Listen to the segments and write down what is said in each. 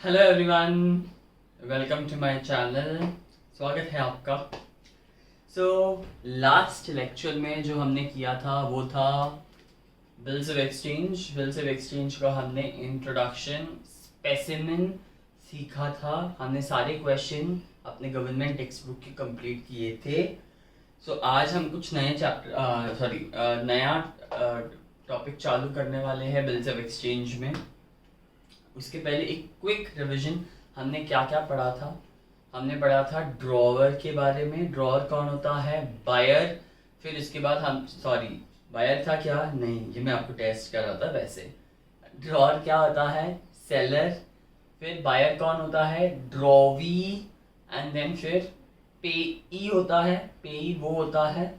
Hello everyone, welcome to my channel. स्वागत है आपका। लास्ट लेक्चर में जो हमने किया था वो था bills of exchange. Bills of exchange का हमने इंट्रोडक्शन, स्पेसिमेन सीखा था। हमने सारे क्वेश्चन अपने गवर्नमेंट टेक्स्ट बुक के कंप्लीट किए थे। आज हम कुछ नए नया टॉपिक चालू करने वाले हैं बिल्स ऑफ एक्सचेंज में। उसके पहले एक क्विक रिवीजन, हमने क्या क्या पढ़ा था। हमने पढ़ा था ड्रॉवर के बारे में। ड्रॉवर कौन होता है? बायर। फिर उसके बाद बायर था क्या? नहीं, ये मैं आपको टेस्ट कर रहा था। वैसे ड्रॉवर क्या होता है? सेलर। फिर बायर कौन होता है? ड्रॉवी। एंड देन फिर पेई होता है। पेई वो होता है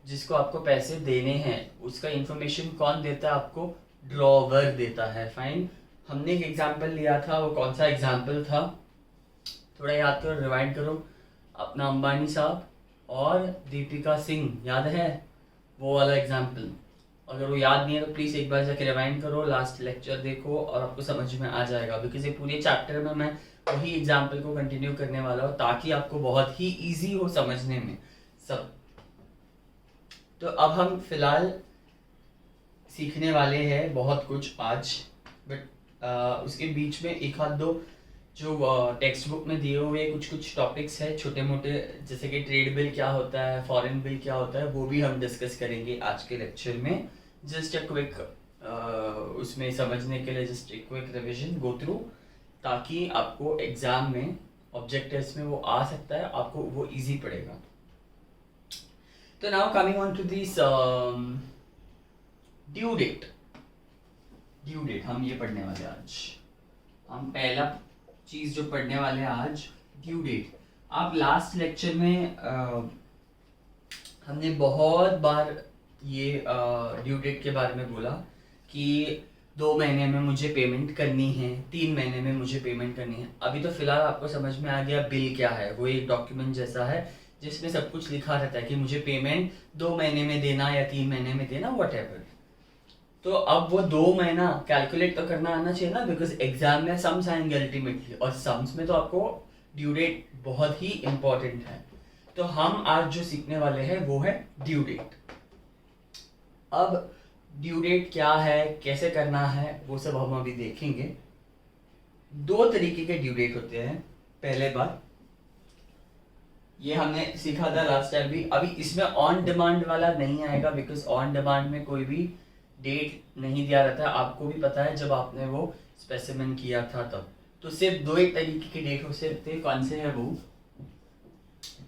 जिसको आपको पैसे देने हैं। उसका इंफॉर्मेशन कौन देता है आपको? ड्रॉवर देता है। फाइन। हमने एक एग्जाम्पल लिया था, वो कौन सा एग्जाम्पल था? थोड़ा याद करो, रिवाइंड करो। अपना अंबानी साहब और दीपिका सिंह, याद है वो वाला एग्जाम्पल? अगर वो याद नहीं है तो प्लीज़ एक बार जाके रिवाइंड करो, लास्ट लेक्चर देखो और आपको समझ में आ जाएगा। बिकॉज ये पूरे चैप्टर में मैं वही एग्जाम्पल को कंटिन्यू करने वाला हूँ ताकि आपको बहुत ही ईजी हो समझने में सब। तो अब हम फिलहाल सीखने वाले हैं बहुत कुछ आज, बट उसके बीच में एक आध दो जो टेक्स्ट बुक में दिए हुए कुछ कुछ टॉपिक्स है छोटे मोटे, जैसे कि ट्रेड बिल क्या होता है, फॉरेन बिल क्या होता है, वो भी हम डिस्कस करेंगे आज के लेक्चर में। जस्ट अ क्विक उसमें समझने के लिए जस्ट एक क्विक रिविजन गो थ्रू, ताकि आपको एग्जाम में ऑब्जेक्टिव्स में वो आ सकता है, आपको वो इजी पड़ेगा। तो now coming on to this due date. Due date हम ये पढ़ने वाले आज। हम पहला चीज जो पढ़ने वाले हैं आज, ड्यू डेट। आप लास्ट लेक्चर में हमने बहुत बार ये ड्यू डेट के बारे में बोला कि 2 महीने में मुझे पेमेंट करनी है, 3 महीने में मुझे पेमेंट करनी है। अभी तो फिलहाल आपको समझ में आ गया बिल क्या है। वो एक डॉक्यूमेंट जैसा है जिसमें सब कुछ लिखा रहता है कि मुझे पेमेंट 2 महीने में देना या 3 महीने में देना, वट। तो अब वो 2 महीना कैलकुलेट तो करना आना चाहिए ना, बिकॉज एग्जाम में सम्स आएंगे अल्टीमेटली, और सम्स में तो आपको ड्यू डेट बहुत ही इंपॉर्टेंट है। तो हम आज जो सीखने वाले हैं वो है ड्यू डेट। अब ड्यू डेट क्या है, कैसे करना है, वो सब हम अभी देखेंगे। 2 तरीके के ड्यू डेट होते हैं। पहले बार ये हमने सीखा था लास्ट टाइम भी। अभी इसमें ऑन डिमांड वाला नहीं आएगा, बिकॉज ऑन डिमांड में कोई भी डेट नहीं दिया रहता है। आपको भी पता है जब आपने वो स्पेसिमेन किया था तब। तो सिर्फ 2 एक तरीके के डेट हो सकते हैं। कौन से है वो?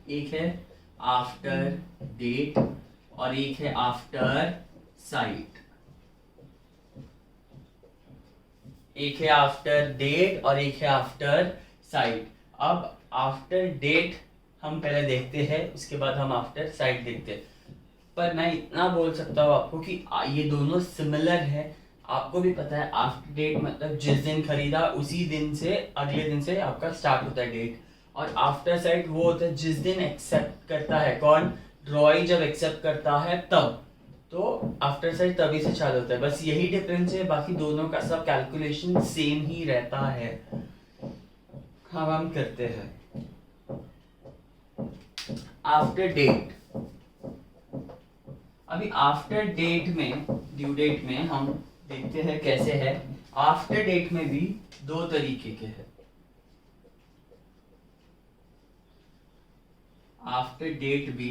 एक है आफ्टर डेट और एक है आफ्टर साइट। एक है आफ्टर डेट और एक है आफ्टर साइट। अब आफ्टर डेट हम पहले देखते हैं, उसके बाद हम आफ्टर साइट देखते हैं। पर मैं इतना बोल सकता हूँ आपको कि ये दोनों सिमिलर है। आपको भी पता है आफ्टर डेट मतलब जिस दिन खरीदा उसी दिन से अगले दिन से आपका स्टार्ट होता है डेट। और आफ्टर साइट वो होता है जिस दिन एक्सेप्ट करता है कौन? ड्रॉई जब एक्सेप्ट करता है तब। तो आफ्टर साइट तभी से चालू होता है। बस यही डिफरेंस है, बाकी दोनों का सब कैलकुलेशन सेम ही रहता है। हम करते हैं आफ्टर डेट। अभी आफ्टर डेट में, ड्यू डेट में हम देखते हैं कैसे है। आफ्टर डेट में भी 2 तरीके के हैं। आफ्टर डेट भी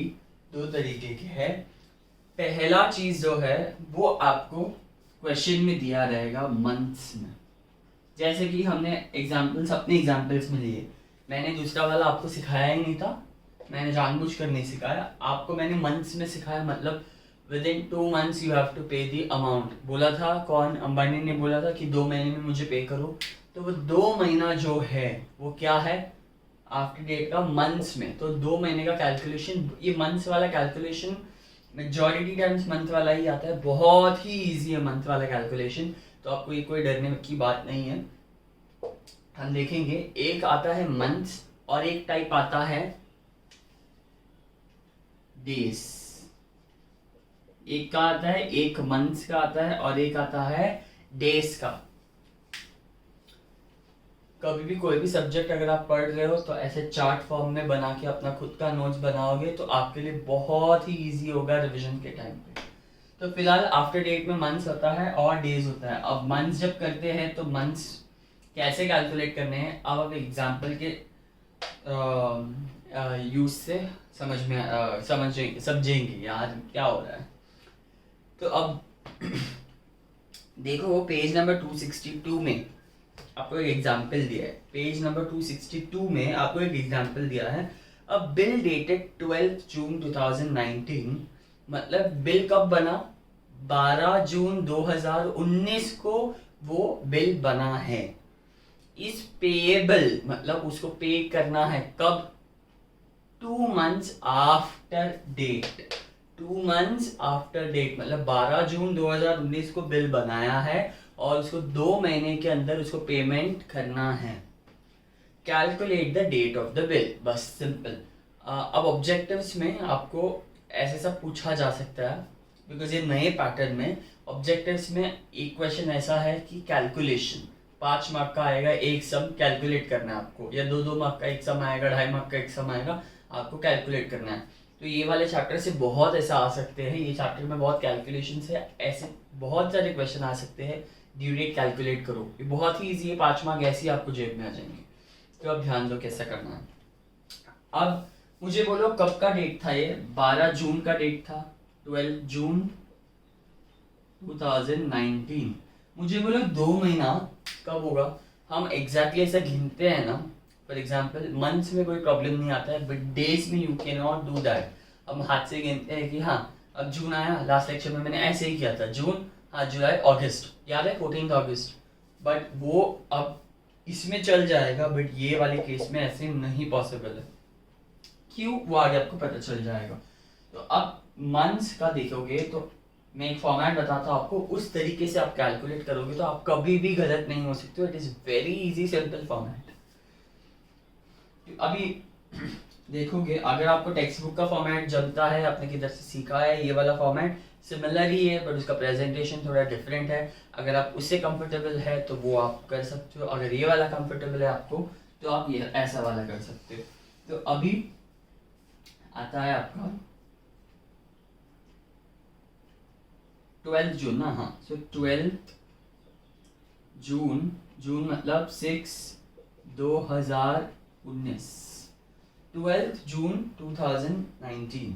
2 तरीके के है। पहला चीज जो है वो आपको क्वेश्चन में दिया रहेगा मंथ्स में। जैसे कि हमने एग्जांपल्स अपने एग्जांपल्स में लिए। मैंने दूसरा वाला आपको सिखाया ही नहीं था, मैंने जानबूझकर नहीं सिखाया आपको। मैंने मंथ्स में सिखाया, मतलब within 2 months you have to pay the amount. बोला था कौन? अंबानी ने बोला था कि 2 महीने में मुझे पे करो। तो वो 2 महीना जो है वो क्या है? आफ्टर डेट का मंथ्स में। तो 2 महीने का कैलकुलेशन, ये मंथ्स वाला कैलकुलेशन मेजॉरिटी टाइम्स मंथ वाला ही आता है। बहुत ही ईजी है मंथ वाला कैलकुलेशन, तो आपको ये कोई डरने की बात नहीं है। हम देखेंगे, एक आता है मंथ्स और एक टाइप आता है डेज। एक का आता है, एक मंथ्स का आता है और एक आता है डेज का। कभी भी कोई भी सब्जेक्ट अगर आप पढ़ रहे हो तो ऐसे चार्ट फॉर्म में बना के अपना खुद का नोट्स बनाओगे तो आपके लिए बहुत ही इजी होगा रिवीजन के टाइम पे। तो फिलहाल आफ्टर डेट में मंथ्स होता है और डेज होता है। अब मंथ्स जब करते हैं तो मंथ्स कैसे कैलकुलेट करने हैं अब आप एग्जाम्पल के यूज से समझेंगे यार क्या हो रहा है। तो अब देखो वो पेज नंबर 262 में आपको एक एग्जाम्पल दिया है। पेज नंबर 262 में आपको एक एग्जाम्पल दिया है। अब बिल डेटेड 12 जून 2019, मतलब बिल कब बना, 12 जून 2019 को वो बिल बना है। इस पेएबल मतलब उसको पे करना है कब, 2 months after date. 2 months after date मतलब 12 जून 2019 को बिल बनाया है और उसको 2 महीने के अंदर उसको पेमेंट करना है। Calculate the date of the bill, बस सिंपल। अब ऑब्जेक्टिव्स में आपको ऐसे सब पूछा जा सकता है बिकॉज ये नए पैटर्न में ऑब्जेक्टिव्स में एक क्वेश्चन ऐसा है कि कैलकुलेशन 5 मार्क का आएगा, एक सम कैलकुलेट करना है आपको, या 2-2 मार्क का एक सम आएगा, 2.5 मार्क का एक सम आएगा, आपको कैलकुलेट करना है। तो ये वाले चैप्टर से बहुत ऐसा आ सकते हैं, ये चैप्टर में बहुत कैलकुलेशन है, ऐसे बहुत सारे क्वेश्चन आ सकते हैं। ड्यू डेट कैलकुलेट करो, ये बहुत ही ईजी है, 5 मार्क ऐसे ही आपको जेब में आ जाएंगे। तो अब ध्यान दो कैसा करना है। अब मुझे बोलो कब का डेट था, ये 12 जून का डेट था, 12 जून 2019। मुझे बोलो 2 महीना कब होगा। हम एग्जैक्टली ऐसा गिनते हैं ना, फॉर एग्जाम्पल मंथ्स में कोई प्रॉब्लम नहीं आता है बट डेज में you can not do that. हम हाथ से गिनते हैं कि हाँ अब जून आया, लास्ट लेक्चर में मैंने ऐसे ही किया था, जून, हाँ जुलाई, अगस्त, याद है 14 अगस्त, बट वो अब इसमें चल जाएगा बट ये वाले केस में ऐसे नहीं पॉसिबल है। क्यों, वो आगे आपको पता चल जाएगा। तो अब मंथ्स का देखोगे तो मैं एक फॉर्मेट बताता हूँ आपको, उस तरीके से आप कैलकुलेट करोगे तो आप कभी भी गलत नहीं हो सकते हो। It is very easy simple format. अभी देखोगे अगर आपको टेक्स्ट बुक का फॉर्मेट जमता है, आपने किधर से सीखा है, ये वाला फॉर्मेट सिमिलर ही है बट उसका प्रेजेंटेशन थोड़ा डिफरेंट है। अगर आप उससे कंफर्टेबल है तो वो आप कर सकते हो, अगर ये वाला कंफर्टेबल है आपको तो आप ये ऐसा वाला कर सकते हो। तो अभी आता है आपका 12 जून ना, हाँ, सो 12 जून, जून मतलब 6 2019, 12 जून 2019।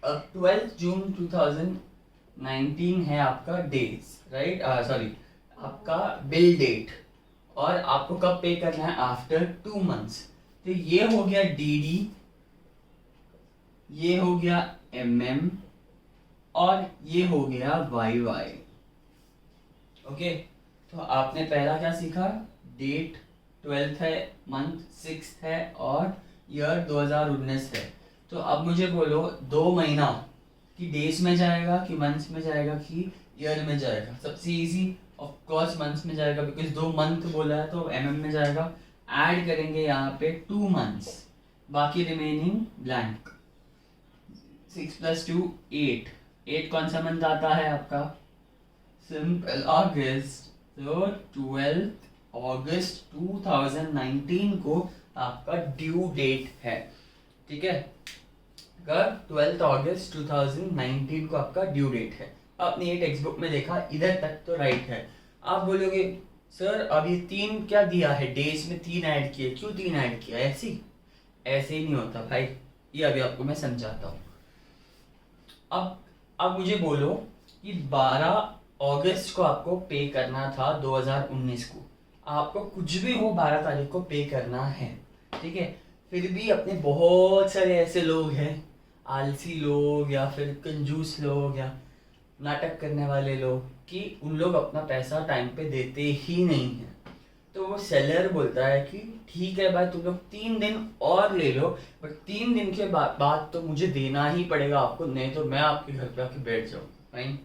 अब 12 जून 2019 है आपका डेज, राइट, सॉरी आपका बिल डेट, और आपको कब पे करना है, आफ्टर 2 months। तो ये हो गया डीडी, ये हो गया एमएम, और ये हो गया वाई वाई। ओके, तो आपने पहला क्या सीखा, डेट 12th है, मंथ 6th है और ईयर 2019 है। तो अब मुझे बोलो 2 महीना कि डेज में जाएगा कि मंथ्स में जाएगा कि ईयर में जाएगा। सबसे इजी ऑफ कोर्स मंथ्स में जाएगा बिकॉज 2 मंथ बोला है तो एमएम में जाएगा। ऐड करेंगे यहाँ पे 2 months, बाकी रिमेनिंग ब्लैंक। 6 + 2 8, 8 कौन सा मंथ आता है आपका, सिंपल अगस्त। तो 12 अगस्त 2019 को आपका ड्यू डेट है, ठीक है। अगर 12 अगस्त 2019 को आपका ड्यू डेट है। आपने ये टेक्स्ट बुक में देखा, इधर तक तो राइट है। आप बोलोगे सर अब ये 3 क्या दिया है, डेज में 3 ऐड किए, क्यों 3 ऐड किया, ऐसे ही नहीं होता भाई, ये अभी आपको मैं समझाता हूँ। अब मुझे बोलो कि 12 अगस्त को आपको पे करना था 2019 को, आपको कुछ भी हो 12 तारीख को पे करना है, ठीक है। फिर भी अपने बहुत सारे ऐसे लोग हैं, आलसी लोग या फिर कंजूस लोग या नाटक करने वाले लोग, कि उन लोग अपना पैसा टाइम पे देते ही नहीं हैं। तो वो सेलर बोलता है कि ठीक है भाई तुम लोग 3 दिन और ले लो बट 3 दिन के बाद तो मुझे देना ही पड़ेगा आपको, नहीं तो मैं आपके घर पे आके बैठ जाऊँ, फाइन।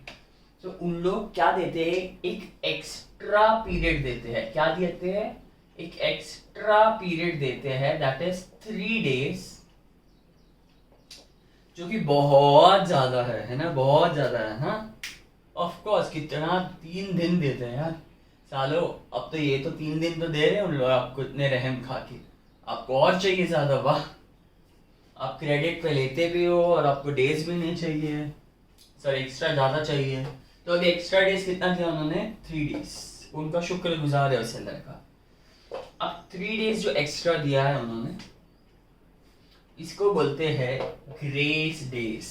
तो उन लोग क्या देते हैं, एक एक्स्ट्रा पीरियड देते हैं। क्या देते हैं, एक एक्स्ट्रा पीरियड देते हैं, दैट इज 3 days, जो कि बहुत ज्यादा है ना, बहुत ज्यादा है। हाँ ऑफ कोर्स, कितना 3 दिन देते हैं यार, सालो अब तो ये तो 3 दिन तो दे रहे हैं उन लोग आपको इतने रहम खा के, आपको और चाहिए ज़्यादा, वाह। आप क्रेडिट पे लेते भी हो और आपको डेज भी नहीं चाहिए, सर एक्स्ट्रा ज़्यादा चाहिए। तो अभी एक्स्ट्रा डेज कितना दिया उन्होंने, 3 डेज, उनका शुक्रगुजार है उस सेलर का। अब 3 डेज जो एक्स्ट्रा दिया है उन्होंने, इसको बोलते हैं ग्रेस डेज,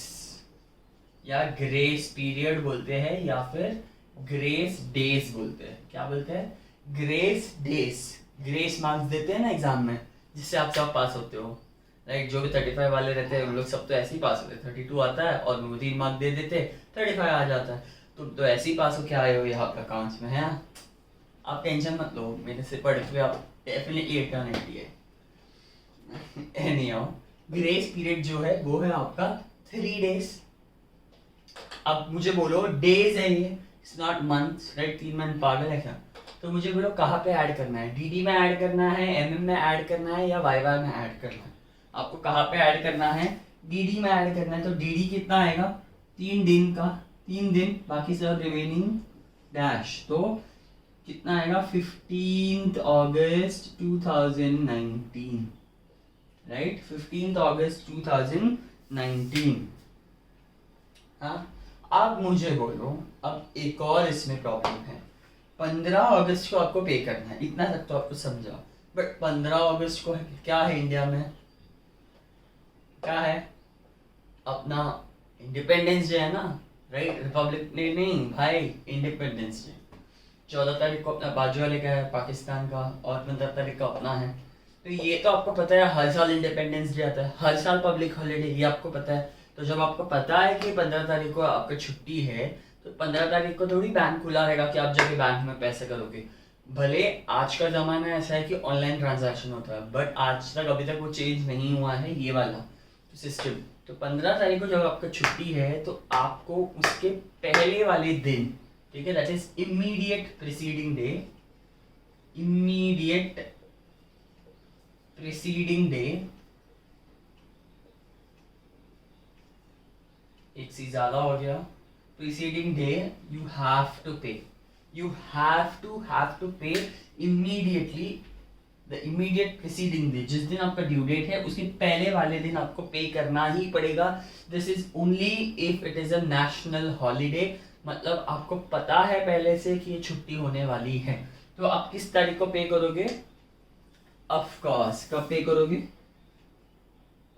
या ग्रेस पीरियड बोलते हैं, या फिर ग्रेस डेज बोलते हैं। क्या बोलते हैं, ग्रेस डेज। ग्रेस मार्क्स देते हैं ना एग्जाम में, जिससे आप सब पास होते हो, राइट। जो भी 35 वाले रहते हैं उन लोग सब तो ऐसे ही पास होते हैं, 32 आता है और वो 3 मार्क दे देते, 35 आ जाता है। तुम तो ऐसे ही पास हो के आए हो यहाँ पर अकाउंट्स में, है। आप टेंशन मत लो, मेरे से पढ़ के आप डेफिनेटली 80 है। एनी हाउ, ग्रेस पीरियड जो है वो है आपका 3 डेज। अब मुझे बोलो डेज है ये, it's not months, right. 3 month पागल है क्या। तो मुझे बोलो कहाँ पे ऐड करना है, डीडी में ऐड करना है, एमएम में ऐड करना है, या वाईवाई में ऐड करना है। आपको कहाँ पे ऐड करना है, डीडी में ऐड करना है। तो डीडी कितना आएगा, 3 दिन का, 3 दिन, बाकी सब रिमेनिंग डैश। तो कितना आएगा, 15 अगस्त 2019, राइट। 15 अगस्त 2019। हाँ, अब मुझे बोलो, अब एक और इसमें प्रॉब्लम है। 15 अगस्त को आपको पे करना है, इतना तक तो आपको समझा। बट 15 अगस्त को क्या है इंडिया में, क्या है, अपना इंडिपेंडेंस डे है ना, राइट। रिपब्लिक डे नहीं भाई, इंडिपेंडेंस डे। 14 तारीख को अपना बाजू वाले का है पाकिस्तान का, और 15 तारीख का अपना है। तो ये तो आपको पता है, हर साल इंडिपेंडेंस डे आता है, हर साल पब्लिक हॉलीडे, ये आपको पता है। तो जब आपको पता है कि 15 तारीख को आपका छुट्टी है, तो 15 तारीख को थोड़ी बैंक खुला रहेगा कि आप जाके बैंक में पैसे करोगे। भले आज का ज़माना ऐसा है कि ऑनलाइन ट्रांजैक्शन होता है, बट आज तक अभी तक वो चेंज नहीं हुआ है ये वाला सिस्टम। तो 15 तारीख को जब आपका छुट्टी है, तो आपको उसके पहले वाले दिन, ठीक है, that is immediate preceding day, immediate preceding day, एक से ज्यादा हो गया, preceding day, you have to pay, you have to pay immediately, the immediate preceding day, जिस दिन आपका ड्यू डेट है उसके पहले वाले दिन आपको पे करना ही पड़ेगा। This is only if it is a national holiday, मतलब आपको पता है पहले से कि ये छुट्टी होने वाली है। तो आप किस तारीख को पे करोगे, ऑफ कोर्स कब पे करोगे,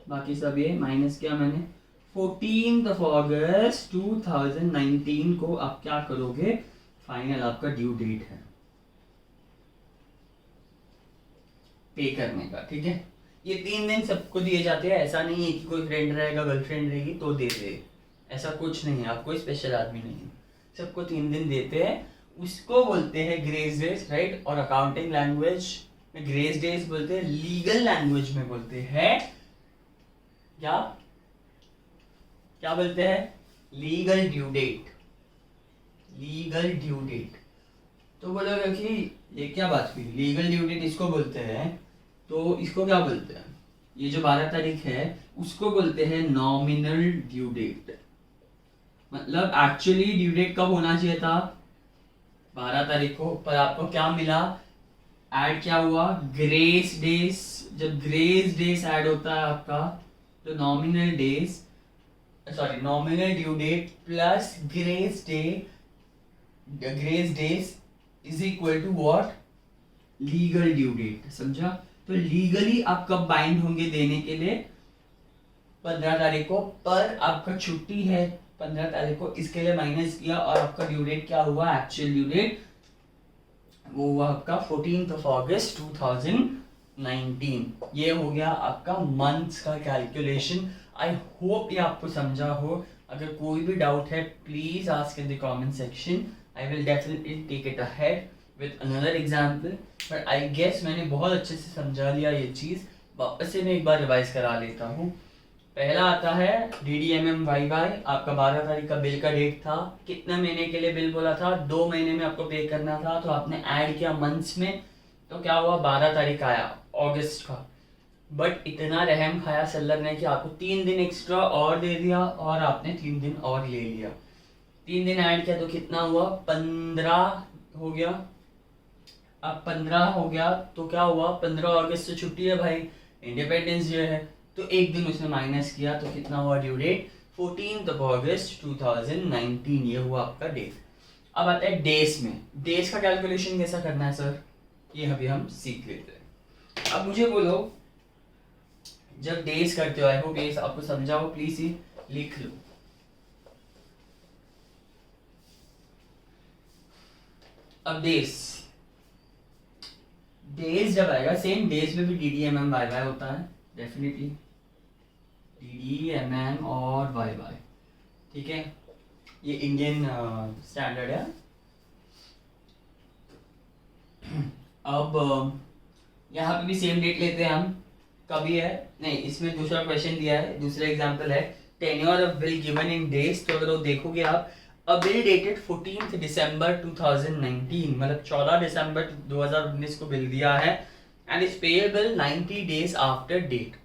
बाकी सब ये माइनस किया मैंने, 14 अगस्त 2019 को आप क्या करोगे, फाइनल आपका ड्यू डेट है पे करने का, ठीक है। ये 3 दिन सबको दिए जाते हैं, ऐसा नहीं है कि कोई फ्रेंड रहेगा गर्लफ्रेंड रहेगी तो दे दे, ऐसा कुछ नहीं है, आप कोई स्पेशल आदमी नहीं है, सबको 3 दिन देते हैं। उसको बोलते हैं ग्रेस डेज, राइट। और अकाउंटिंग लैंग्वेज में ग्रेस डेज बोलते हैं, लीगल लैंग्वेज में बोलते हैं क्या, क्या बोलते हैं, legal due date, legal due date. तो बोलोगे कि ये क्या बात हुई, लीगल ड्यू डेट इसको बोलते हैं, तो इसको क्या बोलते हैं, ये जो 12 तारीख है उसको बोलते हैं नॉमिनल ड्यू डेट। मतलब एक्चुअली ड्यू डेट कब होना चाहिए था, 12 तारीख को, पर आपको क्या मिला, ऐड क्या हुआ, ग्रेस डेज। जब ग्रेस डेज ऐड होता है आपका, तो nominal days, sorry nominal due date plus grace day, grace days is equal to what, legal due date, समझा। तो लीगली आप कब बाइंड होंगे देने के लिए, 15 तारीख को, पर आपका छुट्टी है 15 तारीख को, इसके लिए माइनस किया और आपका ड्यू डेट क्या हुआ, एक्चुअल ड्यू डेट वो हुआ आपका 14 अगस्त 2019। ये हो गया आपका मंथ्स का कैलकुलेशन। आई होप ये आपको समझा हो। अगर कोई भी डाउट है please ask in the comment section, I will definitely take it ahead with another example. But I guess मैंने बहुत अच्छे से समझा लिया ये चीज़। वापस से मैं एक बार रिवाइज करा लेता हूँ। पहला आता है DDMM-YY, आपका 12 तारीख का बिल का डेट था। कितने महीने के लिए बिल बोला था, 2 महीने में आपको पे करना था, तो आपने ऐड किया मंथ्स में, तो क्या हुआ 12 तारीख आया अगस्त का। बट इतना रहम खाया सेलर ने कि आपको 3 दिन एक्स्ट्रा और दे दिया और आपने 3 दिन और ले लिया। 3 दिन ऐड किया तो कितना हुआ, 15 हो गया, अब 15 हो गया तो क्या हुआ, 15 अगस्त से छुट्टी है भाई, इंडिपेंडेंस डे है, तो एक दिन उसने माइनस किया तो कितना हुआ ड्यू डेट, 14 अगस्त 2019, ये हुआ आपका डेट। अब आता है डेज में, डेज का कैलकुलेशन कैसा करना है सर, ये अभी हम सीख लेते हैं। अब मुझे बोलो, जब डेज करते हो, आई होप ये आपको समझा हो, प्लीज ये लिख लो। अब डेज, डेज जब आएगा, सेम डेज में भी DDMM YY होता है डेफिनेटली, DDMM और YY, ठीक है, ये इंडियन स्टैंडर्ड है। अब यहाँ पे भी सेम डेट लेते हैं हम, कभी है नहीं, इसमें दूसरा क्वेश्चन दिया है, दूसरा एग्जांपल है tenure of bill given in days, तो अगर वो देखोगे आप, अ बिल डेटेड 14 दिसंबर 2019, मतलब 14 दिसंबर 2019 को बिल दिया है, and is payable 90 days after date,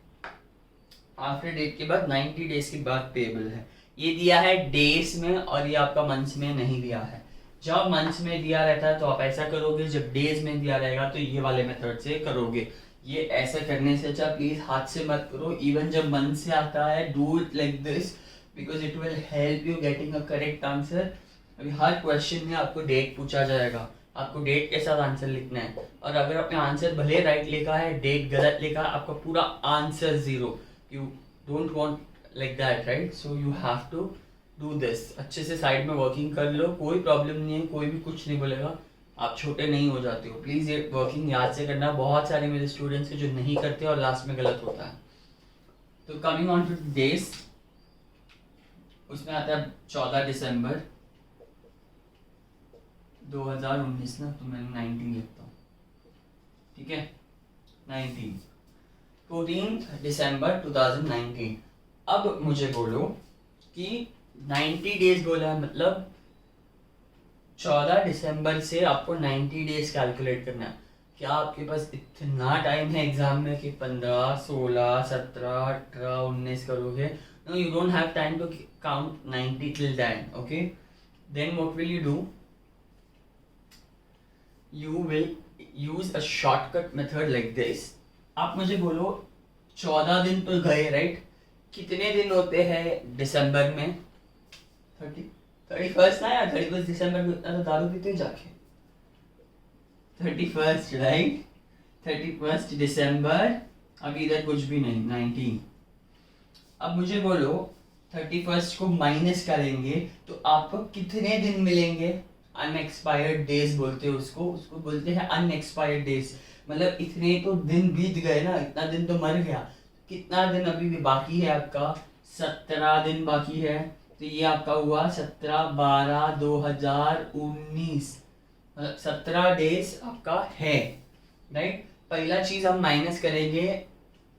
after date के बाद 90 डेज के बाद पेएबल है। ये दिया है डेज में और ये आपका मंथ्स में नहीं दिया है। जब मंथ्स में दिया रहता है तो आप ऐसा करोगे, जब डेज में दिया रहेगा तो ये वाले मेथड से करोगे। ये ऐसे करने से अच्छा प्लीज हाथ से मत करो, इवन जब मन से आता है do it like this, because it will help you getting a correct answer. अभी हर क्वेश्चन में आपको डेट पूछा जाएगा, आपको डेट के साथ आंसर लिखना है, और अगर आपने आंसर भले राइट लिखा है, डेट गलत लिखा है, आपका पूरा answer zero. You don't want like that, right? So you have to do this. अच्छे से साइड में वर्किंग कर लो, कोई प्रॉब्लम नहीं है, कोई भी कुछ नहीं बोलेगा, आप छोटे नहीं हो जाते हो। प्लीज़ ये वर्किंग याद से करना, बहुत सारे मेरे स्टूडेंट्स हैं जो नहीं करते और लास्ट में गलत होता है। तो कमिंग ऑन टू डेज, उसमें आता है 14 दिसंबर 2019 ना, तो मैंने 19 लिखता हूँ, ठीक है, 19, 14 दिसंबर 2019। अब मुझे बोलो कि 90 डेज बोला है, मतलब 14 दिसंबर से आपको 90 डेज कैलकुलेट करना है। क्या आपके पास इतना टाइम है एग्जाम में कि 15, 16, 17, 18, 19 करोगे? No, you don't have time to count 90 till then, okay? Then what will you do? You will use a shortcut method like this. आप मुझे बोलो 14 दिन तो गए, राइट? कितने दिन होते हैं दिसंबर में? 31 ना यार, 31 दिसंबर को इतना तो दारू पीते हैं जाके। 31, राइट? 31 दिसंबर, अभी इधर कुछ भी नहीं, 19। अब मुझे बोलो 31 को माइनस करेंगे तो आपको कितने दिन मिलेंगे? अनएक्सपायर्ड डेज बोलते हैं उसको बोलते हैं अनएक्सपायर्ड डेज। मतलब इतने तो दिन बीत गए ना, इतना दिन तो मर गया, कितना दिन अभी भी बाकी है आपका? 17 दिन बाकी है। तो ये आपका हुआ 17/12/2019, मतलब 17 डेज आपका है, राइट? पहला चीज हम माइनस करेंगे,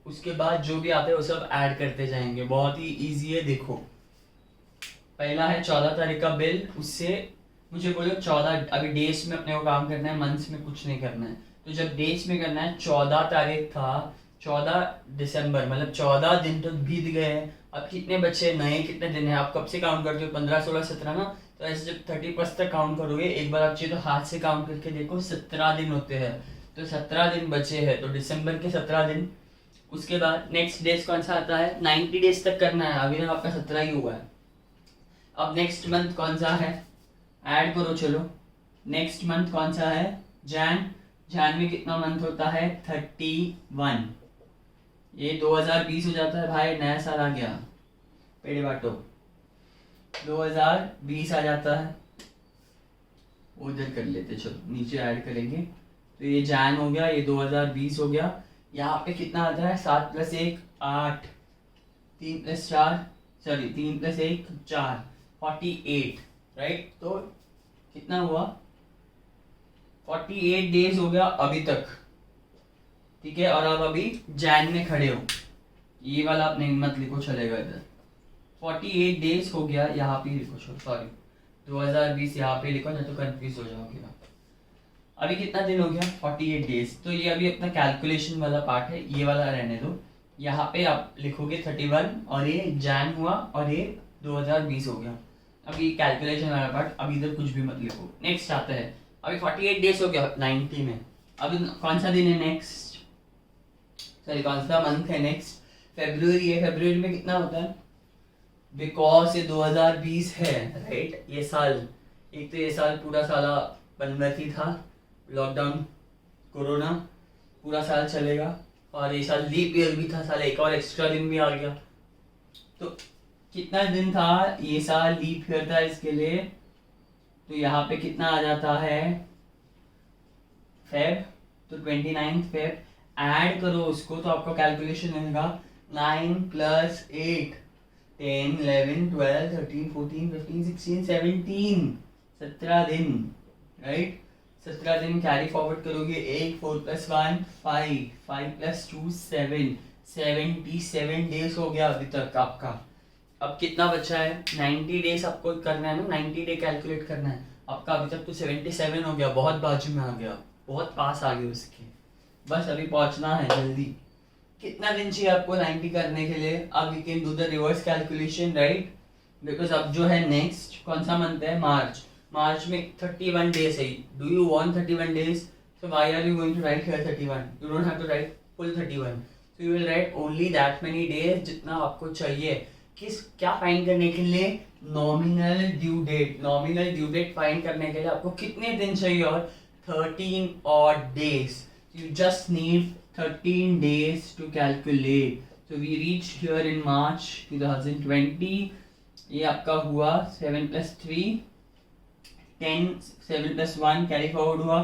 उसके बाद जो भी आता है वो सब ऐड करते जाएंगे। बहुत ही इजी है, देखो। पहला है 14 तारीख का बिल, उससे मुझे बोलो 14, अभी डेज में अपने को काम करना है, मंथ्स में कुछ नहीं करना है। तो जब डेज में करना है, 14 तारीख था, 14 दिसंबर, मतलब 14 दिन तो बीत गए हैं। अब कितने बचे नए, कितने दिन है? आप कब से काउंट करते हो? 15, 16, 17 ना। तो ऐसे जब 31 तक काउंट करोगे, एक बार आप चाहिए तो हाथ से काउंट करके देखो, 17 दिन होते हैं। तो 17 दिन बचे हैं, तो दिसंबर के 17 दिन। उसके बाद नेक्स्ट डेज कौन सा आता है? 90 डेज तक करना है, अभी तक आपका 17 ही हुआ है। अब नेक्स्ट मंथ कौन सा है? ऐड करो, चलो। नेक्स्ट मंथ कौन सा है? जैन। जैन में कितना मंथ होता है? 31। ये 2020 हो जाता है भाई, नया साल आ गया, पेड़े बाटो। 2020 आ जाता है, उधर कर लेते, चलो नीचे ऐड करेंगे। तो ये जैन हो गया, ये 2020 हो गया। यहाँ पे कितना आता है? 7 + 1 8, 3 + 4 सॉरी 3 + 1 4, 48, राइट? तो कितना हुआ? 48 डेज हो गया अभी तक, ठीक है। और आप अभी जैन में खड़े हो, ये वाला आप नहीं मत लिखो, चलेगा इधर। 48 डेज हो गया, यहाँ पे लिखो, सॉरी 2020 यहाँ पे लिखो, नहीं तो कंफ्यूज हो जाओगे आप। अभी कितना दिन हो गया? 48 डेज। तो ये अभी अपना कैलकुलेशन वाला पार्ट है, ये वाला रहने दो। यहाँ पे आप लिखोगे 31, और ये जैन हुआ, और ये 2020 हो गया। अब ये कैलकुलेशन वाला पार्ट, अब इधर कुछ भी मत लिखो। नेक्स्ट आता है, अभी 48 डेज हो गया 90 में। अभी कौन सा दिन है नेक्स्ट, सॉरी कौन सा मंथ है नेक्स्ट, फरवरी है। फरवरी में कितना होता है, बिकॉज ये 2020 है राइट, ये साल, एक तो ये साल पूरा साला बंद था, लॉकडाउन कोरोना पूरा साल चलेगा, और ये साल लीप ईयर भी था, साल एक और एक्स्ट्रा दिन भी आ गया। तो कितना दिन था ये साल लीप ईयर था इसके लिए, तो यहाँ पे कितना आ जाता है फेब, तो 29 फेब ऐड करो उसको, तो आपका कैलकुलेशन रहेगा 9 + 8 10 11 12 13 14 15 16 17 17 दिन राइट। 17 दिन कैरी फॉरवर्ड करोगे, 1 4 + 1 5 5 + 2 7 77 डेज हो गया अभी तक आपका। अब कितना बचा है, 90 डेज आपको करना है ना, 90 डे कैलकुलेट करना है आपका। अभी तक तो 77 हो गया, बहुत बाजू में आ गया, बहुत पास आ गए उसके, बस अभी पहुंचना है जल्दी। कितना दिन चाहिए आपको 90 करने के लिए, अब you can do the reverse calculation right, because अब जो है नेक्स्ट कौन सा मंथ है, मार्च। मार्च में 31 डेज है, do you want 31 days, so why are you going to write here 31, you don't have to write full 31, so you will write only that many days जितना आपको चाहिए। किस क्या फाइंड करने के लिए, nominal due date. Nominal due date find करने के लिए आपको कितने दिन चाहिए, और 13 odd days. You just need 13 days to calculate. So we reached here in March 2020. ये आपका हुआ 7 + 3 10, 7 + 1 कैरी फॉरवर्ड हुआ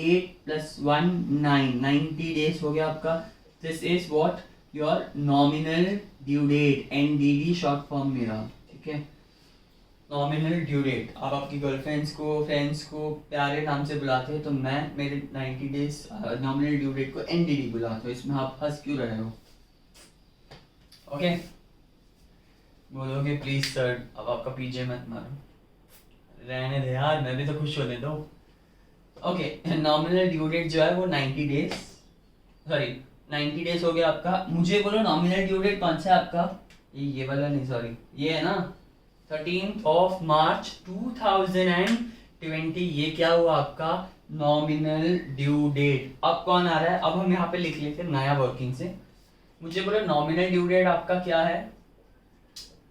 8 + 1 9, 90 डेज हो गया आपका। This is what your nominal due date, NDD short form मेरा, ठीक है। नॉमिनल ड्यू डेट, आप आपकी गर्लफ्रेंड्स को फ्रेंड्स को प्यारे नाम से बुलाते हैं, तो मैं मेरे 90 डेज नॉमिनल ड्यू डेट को NDD बुलाता हूँ। इसमें आप हंस क्यों रहे हो, ओके बोलोगे प्लीज सर अब आपका पीजे मत मारो, रहने दे यार, मैं भी तो खुश होने दो। ओके नॉमिनल ड्यू डेट जो है वो 90 डेज, सॉरी 90 डेज हो गया आपका। मुझे बोलो नॉमिनल ड्यू डेट कौन सा है आपका, ये वाला नहीं, सॉरी ये है ना 13 मार्च 2020, ये क्या हुआ आपका नॉमिनल ड्यू डेट। अब कौन आ रहा है, अब हम यहाँ पे लिख लेते हैं नया वर्किंग से। मुझे बोलो नॉमिनल ड्यू डेट आपका क्या है,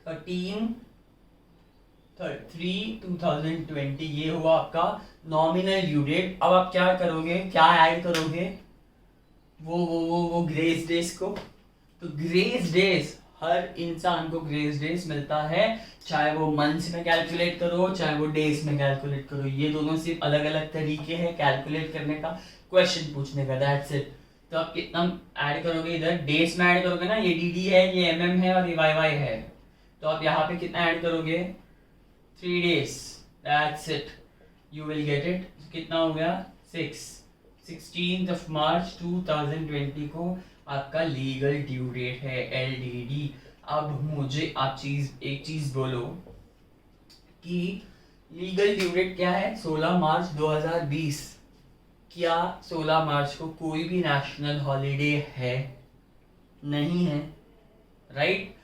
13/3/2020, ये हुआ आपका नॉमिनल ड्यू डेट। अब आप क्या करोगे, क्या ऐड करोगे, वो ग्रेस डेज को। तो ग्रेस डेज, हर इंसान को ग्रेस डेज मिलता है, चाहे वो मंथ्स में कैलकुलेट करो चाहे वो डेज में कैलकुलेट करो, ये दोनों सिर्फ अलग अलग तरीके हैं कैलकुलेट करने का, क्वेश्चन पूछने का, दैट्स इट। तो आप कितना ऐड करोगे, इधर डेज में ऐड करोगे ना, ये DD है, ये MM है और ये YY है, तो आप यहाँ पे कितना ऐड करोगे 3 days, that's it, you will get it. कितना हो गया 16 मार्च 2020 को आपका लीगल ड्यू डेट है, LDD। अब मुझे आप एक चीज बोलो कि लीगल ड्यू डेट क्या है, 16 मार्च 2020। क्या 16 मार्च को कोई भी नेशनल हॉलीडे है, नहीं है राइट।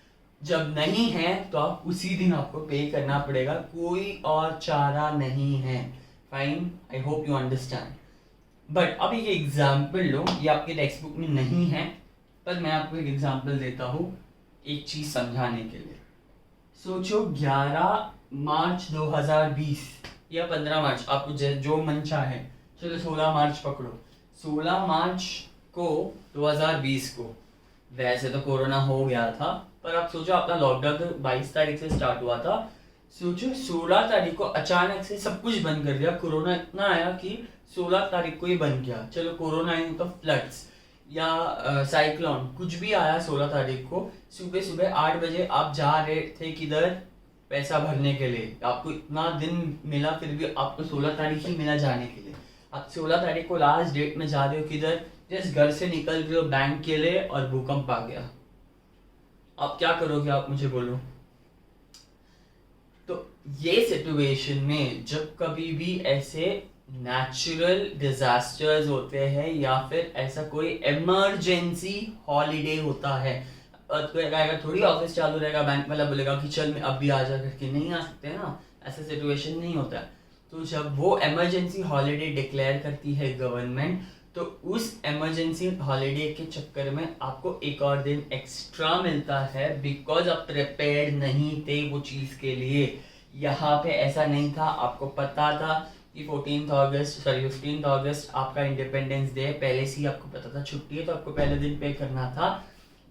जब नहीं है तो आप उसी दिन आपको पे करना पड़ेगा, कोई और चारा नहीं है, fine, I hope you understand. But अब एक एग्जाम्पल लो, ये आपके टेक्स्ट बुक में नहीं है पर मैं आपको एक एग्जाम्पल देता हूँ एक चीज समझाने के लिए। सोचो 11 मार्च 2020 या 15 मार्च, आपको जो मन चाहे, चलो 16 मार्च पकड़ो। 16 मार्च को 2020 को, वैसे तो कोरोना हो गया था पर आप सोचो आपका लॉकडाउन तो 22 तारीख से स्टार्ट हुआ था, सोचो 16 तारीख को अचानक से सब कुछ बंद कर दिया, कोरोना इतना आया कि 16 तारीख को ही बन गया। चलो कोरोना आई तो फ्लड्स या साइक्लोन कुछ भी आया 16 तारीख को, सुबह सुबह 8 बजे आप जा रहे थे किधर, पैसा भरने के लिए, आपको इतना दिन मिला फिर भी आपको 16 तारीख ही मिला जाने के लिए। आप 16 तारीख को लास्ट डेट में जा रहे हो किधर, जस्ट घर से निकल रहे हो बैंक के लिए और भूकंप आ गया, आप क्या करोगे, आप मुझे बोलो। तो ये सिचुएशन में जब कभी भी ऐसे नेचुरल डिजास्टर्स होते हैं या फिर ऐसा कोई इमरजेंसी हॉलीडे होता है, अर्थक्वेक आएगा थोड़ी ऑफिस चालू रहेगा, बैंक वाला बोलेगा कि चल मैं अब भी आ जा करके, नहीं आ सकते ना, ऐसा सिचुएशन नहीं होता है। तो जब वो इमरजेंसी हॉलीडे डिक्लेयर करती है गवर्नमेंट, तो उस इमरजेंसी हॉलीडे के चक्कर में आपको एक और दिन एक्स्ट्रा मिलता है, बिकॉज आप प्रिपेयर्ड नहीं थे वो चीज़ के लिए। यहाँ पे ऐसा नहीं था, आपको पता था कि 15 अगस्त आपका इंडिपेंडेंस डे है, पहले से ही आपको पता था छुट्टी है, तो आपको पहले दिन पे करना था।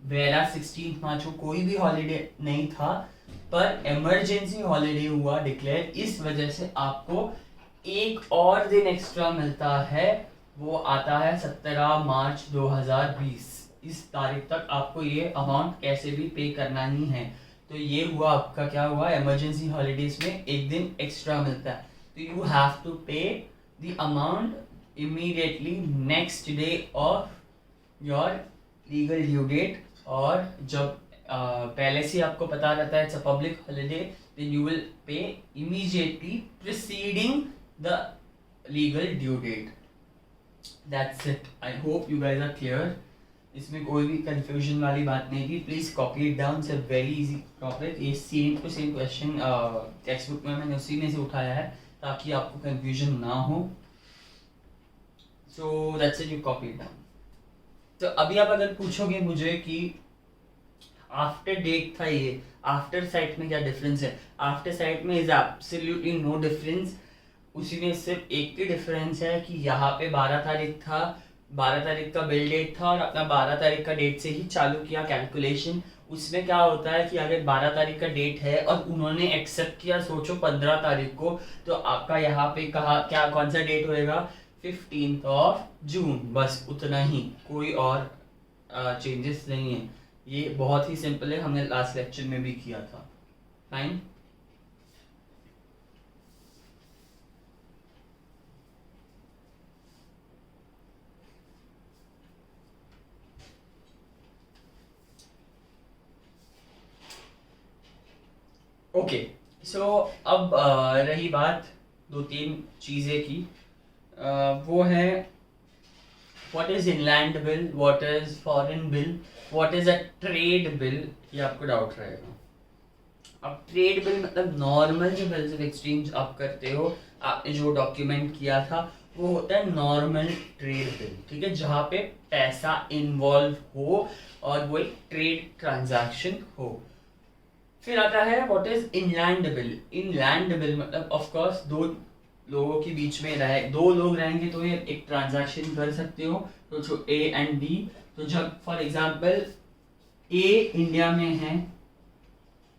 वेरा 16 मार्च को कोई भी हॉलीडे नहीं था, पर इमरजेंसी हॉलीडे हुआ डिक्लेयर, इस वजह से आपको एक और दिन एक्स्ट्रा मिलता है। वो आता है 17 मार्च 2020। इस तारीख तक आपको ये अमाउंट कैसे भी पे करना ही है। तो ये हुआ आपका, क्या हुआ, इमरजेंसी हॉलीडेज में एक दिन एक्स्ट्रा मिलता है, तो you have to pay the amount immediately next day of your legal due date. और जब पहले से आपको पता रहता है it's a public holiday, then you will pay immediately preceding the legal due date. That's it. I hope you guys are clear. इसमें कोई भी कंफ्यूजन वाली बात नहीं थी। Please copy it down, it's a very easy topic. ये same to same question text book में मैंने उसी में से उठाया है ताकि आपको कंफ्यूजन ना हो। So that's it, you copy it down. तो अभी आप अगर पूछोगे मुझे कि आफ्टर डेट था ये, आफ्टर साइट में क्या डिफरेंस है? आफ्टर साइट में इज एब्सोल्युटली नो डिफरेंस। उसी में सिर्फ एक ही डिफरेंस है कि यहाँ पे 12 तारीख था, 12 तारीख का बिल डेट था और अपना 12 तारीख का डेट से ही चालू किया कैलकुलेशन। उसमें क्या होता है कि अगर 12 तारीख का डेट है और उन्होंने एक्सेप्ट किया सोचो 15 तारीख को, तो आपका यहाँ पे कहा क्या, कौन सा डेट होएगा, 15 जून। बस उतना ही, कोई और चेंजेस नहीं है। ये बहुत ही सिंपल है, हमने लास्ट लेक्चर में भी किया था। फाइन। ओके, सो अब रही बात 2-3 चीज़ें की। वो है what is inland bill, what is foreign bill, what is a trade bill, ये आपको डाउट रहेगा। अब ट्रेड बिल मतलब नॉर्मल जो बिल्स ऑफ एक्सचेंज आप करते हो, आपने जो डॉक्यूमेंट किया था वो होता है नॉर्मल ट्रेड बिल, ठीक है, जहाँ पे पैसा इन्वॉल्व हो और वो एक ट्रेड ट्रांजैक्शन हो। फिर आता है what is inland bill. Inland bill मतलब ऑफ कोर्स दो लोगों के बीच में रहे, दो लोग रहेंगे तो ये एक ट्रांजैक्शन कर सकते हो, तो जो ए एंड बी, तो जब फॉर एग्जांपल ए इंडिया में है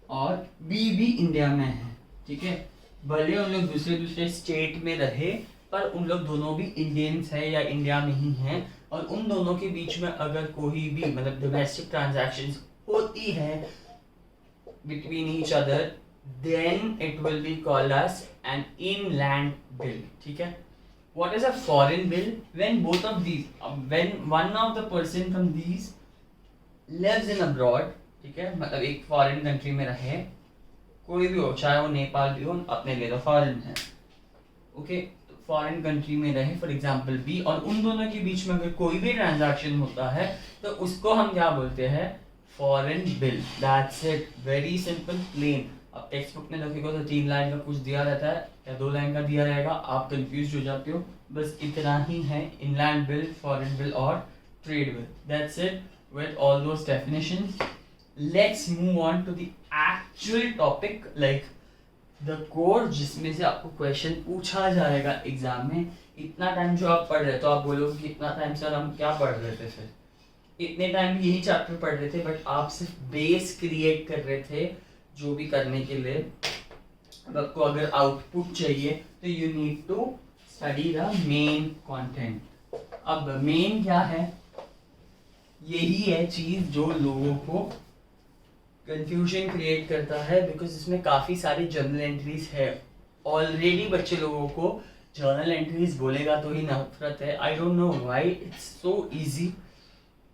और बी भी इंडिया में है, ठीक है, भले उन लोग दूसरे दूसरे स्टेट में रहे पर उन लोग दोनों भी इंडियंस है या इंडिया में ही हैं, और उन दोनों के बीच में अगर कोई भी मतलब डोमेस्टिक ट्रांजैक्शंस होती है between each other, then it will be called as an inland bill, ठीक है। What is a foreign bill? When both of these, when one of the person from these lives in abroad, ठीक है, मतलब एक foreign country में रहे, कोई भी हो, चाहे वो नेपाल भी हो, अपने लिए तो फॉरेन है, ओके, तो फॉरेन कंट्री में रहे फॉर एग्जांपल बी, और उन दोनों के बीच में अगर कोई भी ट्रांजैक्शन होता है तो उसको हम क्या बोलते हैं, foreign bill. That's it, very simple, plain. अब टेक्स्ट बुक में लिखेगा तो 3 लाइन का कुछ दिया रहता है या 2 लाइन का दिया रहेगा, आप कंफ्यूज हो जाते हो, बस इतना ही है, इनलैंड बिल, फॉरेन बिल और trade bill. That's it with all those definitions. Let's move on to the actual topic, like the core, जिसमें से आपको क्वेश्चन पूछा जाएगा एग्जाम में। इतना टाइम जो आप पढ़ रहे, तो आप बोलोगे कि इतना टाइम सर हम क्या पढ़ रहे थे, फिर इतने टाइम यही चैप्टर पढ़ रहे थे, बट आप सिर्फ बेस क्रिएट कर रहे थे जो भी करने के लिए। आपको अगर आउटपुट चाहिए तो you need to study the main content. अब मेन क्या है, यही है चीज जो लोगों को कंफ्यूजन क्रिएट करता है, बिकॉज इसमें काफी सारी जर्नल एंट्रीज है। ऑलरेडी बच्चे लोगों को जर्नल एंट्रीज बोलेगा तो ही नफरत है। I don't know why, it's so easy.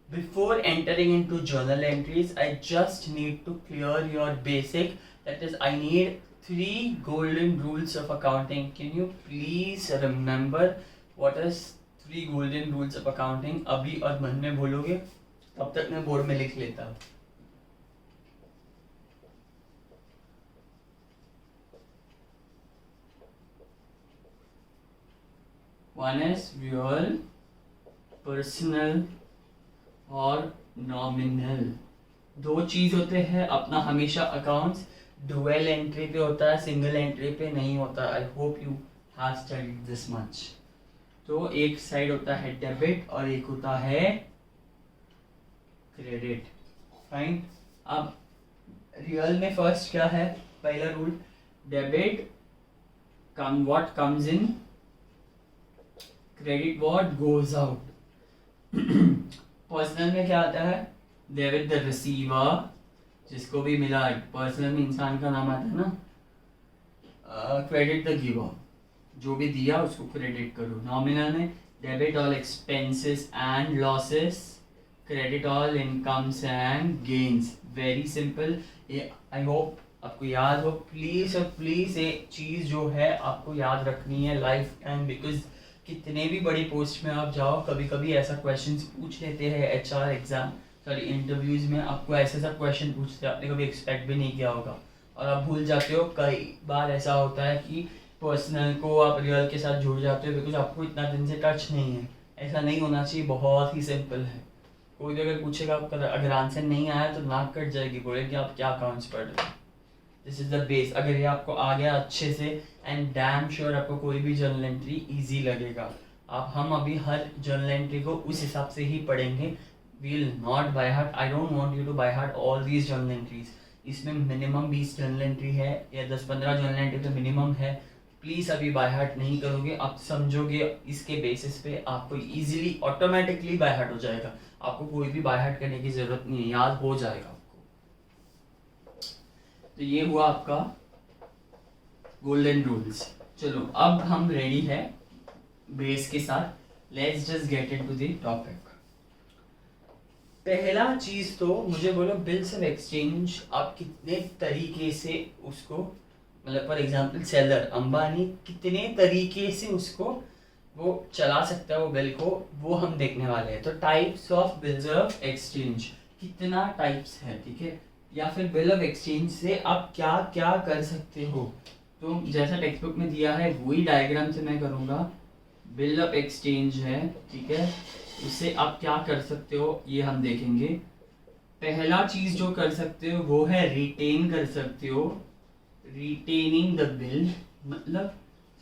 Before entering into journal entries, I just need to clear your basic. That is, I need 3 golden rules of accounting. Can you please remember what is 3 golden rules of accounting? अभी और मन में बोलोगे, तब तक मैं board में लिख लेता हूँ। वन इज रियल, पर्सनल और नॉमिनल। दो चीज होते हैं अपना हमेशा अकाउंट्स डुअल एंट्री पे होता है, सिंगल एंट्री पे नहीं होता। आई hope you have studied this much. तो एक साइड होता है डेबिट और एक होता है क्रेडिट। फाइन। अब रियल में फर्स्ट क्या है, पहला rule, debit come what comes in, credit what goes out. Personal में क्या आता है, डेबिट द रिसीवर, जिसको भी मिला, पर्सनल में इंसान का नाम आता है ना, क्रेडिट द गिवर, जो भी दिया उसको क्रेडिट करो। नॉमिनल में debit all expenses and losses, credit all incomes and gains. Very simple. ये आई होप आपको याद हो। प्लीज़ और प्लीज़ एक चीज़ जो है आपको याद रखनी है लाइफ टाइम, बिकॉज कितने भी बड़ी पोस्ट में आप जाओ, कभी कभी ऐसा क्वेश्चन पूछ लेते हैं HR एग्जाम, सॉरी इंटरव्यूज़ में आपको ऐसे सब क्वेश्चन पूछते हैं, आपने कभी एक्सपेक्ट भी नहीं किया होगा और आप भूल जाते हो। कई बार ऐसा होता है कि पर्सनल को आप रियल के साथ जुड़ जाते हो बिकॉज आपको इतना दिन से टच नहीं है। ऐसा नहीं होना चाहिए, बहुत ही सिंपल है। कोई भी अगर पूछेगा आपका, अगर आंसर नहीं आया तो नाक कट जाएगी, बोलेगी आप क्या अकाउंट्स पढ़ रहे हो। This is the base. अगर ये आपको आ गया अच्छे से, एंड डैम श्योर आपको कोई भी जर्नल एंट्री ईजी लगेगा। हम अभी हर जर्नल एंट्री को उस हिसाब से ही पढ़ेंगे। We will not by heart. I don't want you to by heart all these journal entries. इसमें मिनिमम 20 जर्नल एंट्री है या 10-15 जर्नल एंट्री तो मिनिमम है। प्लीज़ अभी बाय हार्ट नहीं करोगे, आप समझोगे इसके बेसिस पे आपको इजीली ऑटोमेटिकली बाय हार्ट हो जाएगा। आपको कोई भी बाय हार्ट करने की ज़रूरत नहीं है, याद हो जाएगा आपको। तो ये हुआ आपका गोल्डन रूल्स। चलो अब हम रेडी है बेस के साथ। Let's just get into the topic. पहला चीज तो मुझे बोलो, बिल्स ऑफ एक्सचेंज आप कितने तरीके से उसको, मतलब फॉर एग्जांपल सेलर अंबानी कितने तरीके से उसको वो चला सकता है वो बिल को, वो हम देखने वाले हैं। तो types of bills of exchange, कितना टाइप्स है, ठीक है, या फिर बिल ऑफ एक्सचेंज से आप क्या क्या कर सकते हो। तो जैसा टेक्स्ट बुक में दिया है वही डायग्राम से मैं करूँगा। बिल ऑफ एक्सचेंज है, ठीक है, उससे आप क्या कर सकते हो ये हम देखेंगे। पहला चीज जो कर सकते हो वो है रिटेन कर सकते हो। रिटेनिंग द बिल मतलब,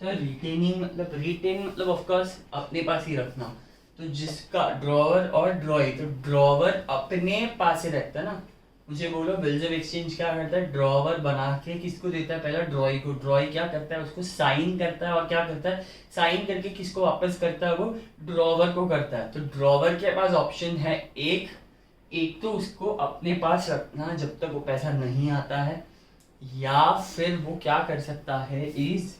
सर रिटेनिंग मतलब, रिटेन मतलब ऑफ कोर्स अपने पास ही रखना। तो जिसका ड्रॉवर और ड्रॉई, तो ड्रॉवर अपने पास ही रखता है ना। मुझे बोलो बिल्स ऑफ एक्सचेंज क्या करता है, ड्रॉवर बना के किसको देता है, पहला ड्रॉई को। ड्रॉई क्या करता है, उसको साइन करता है और क्या करता है, साइन करके किसको वापस करता है, वो ड्रॉवर को करता है। तो ड्रॉवर के पास ऑप्शन है एक तो उसको अपने पास रखना जब तक वो पैसा नहीं आता है, या फिर वो क्या कर सकता है इज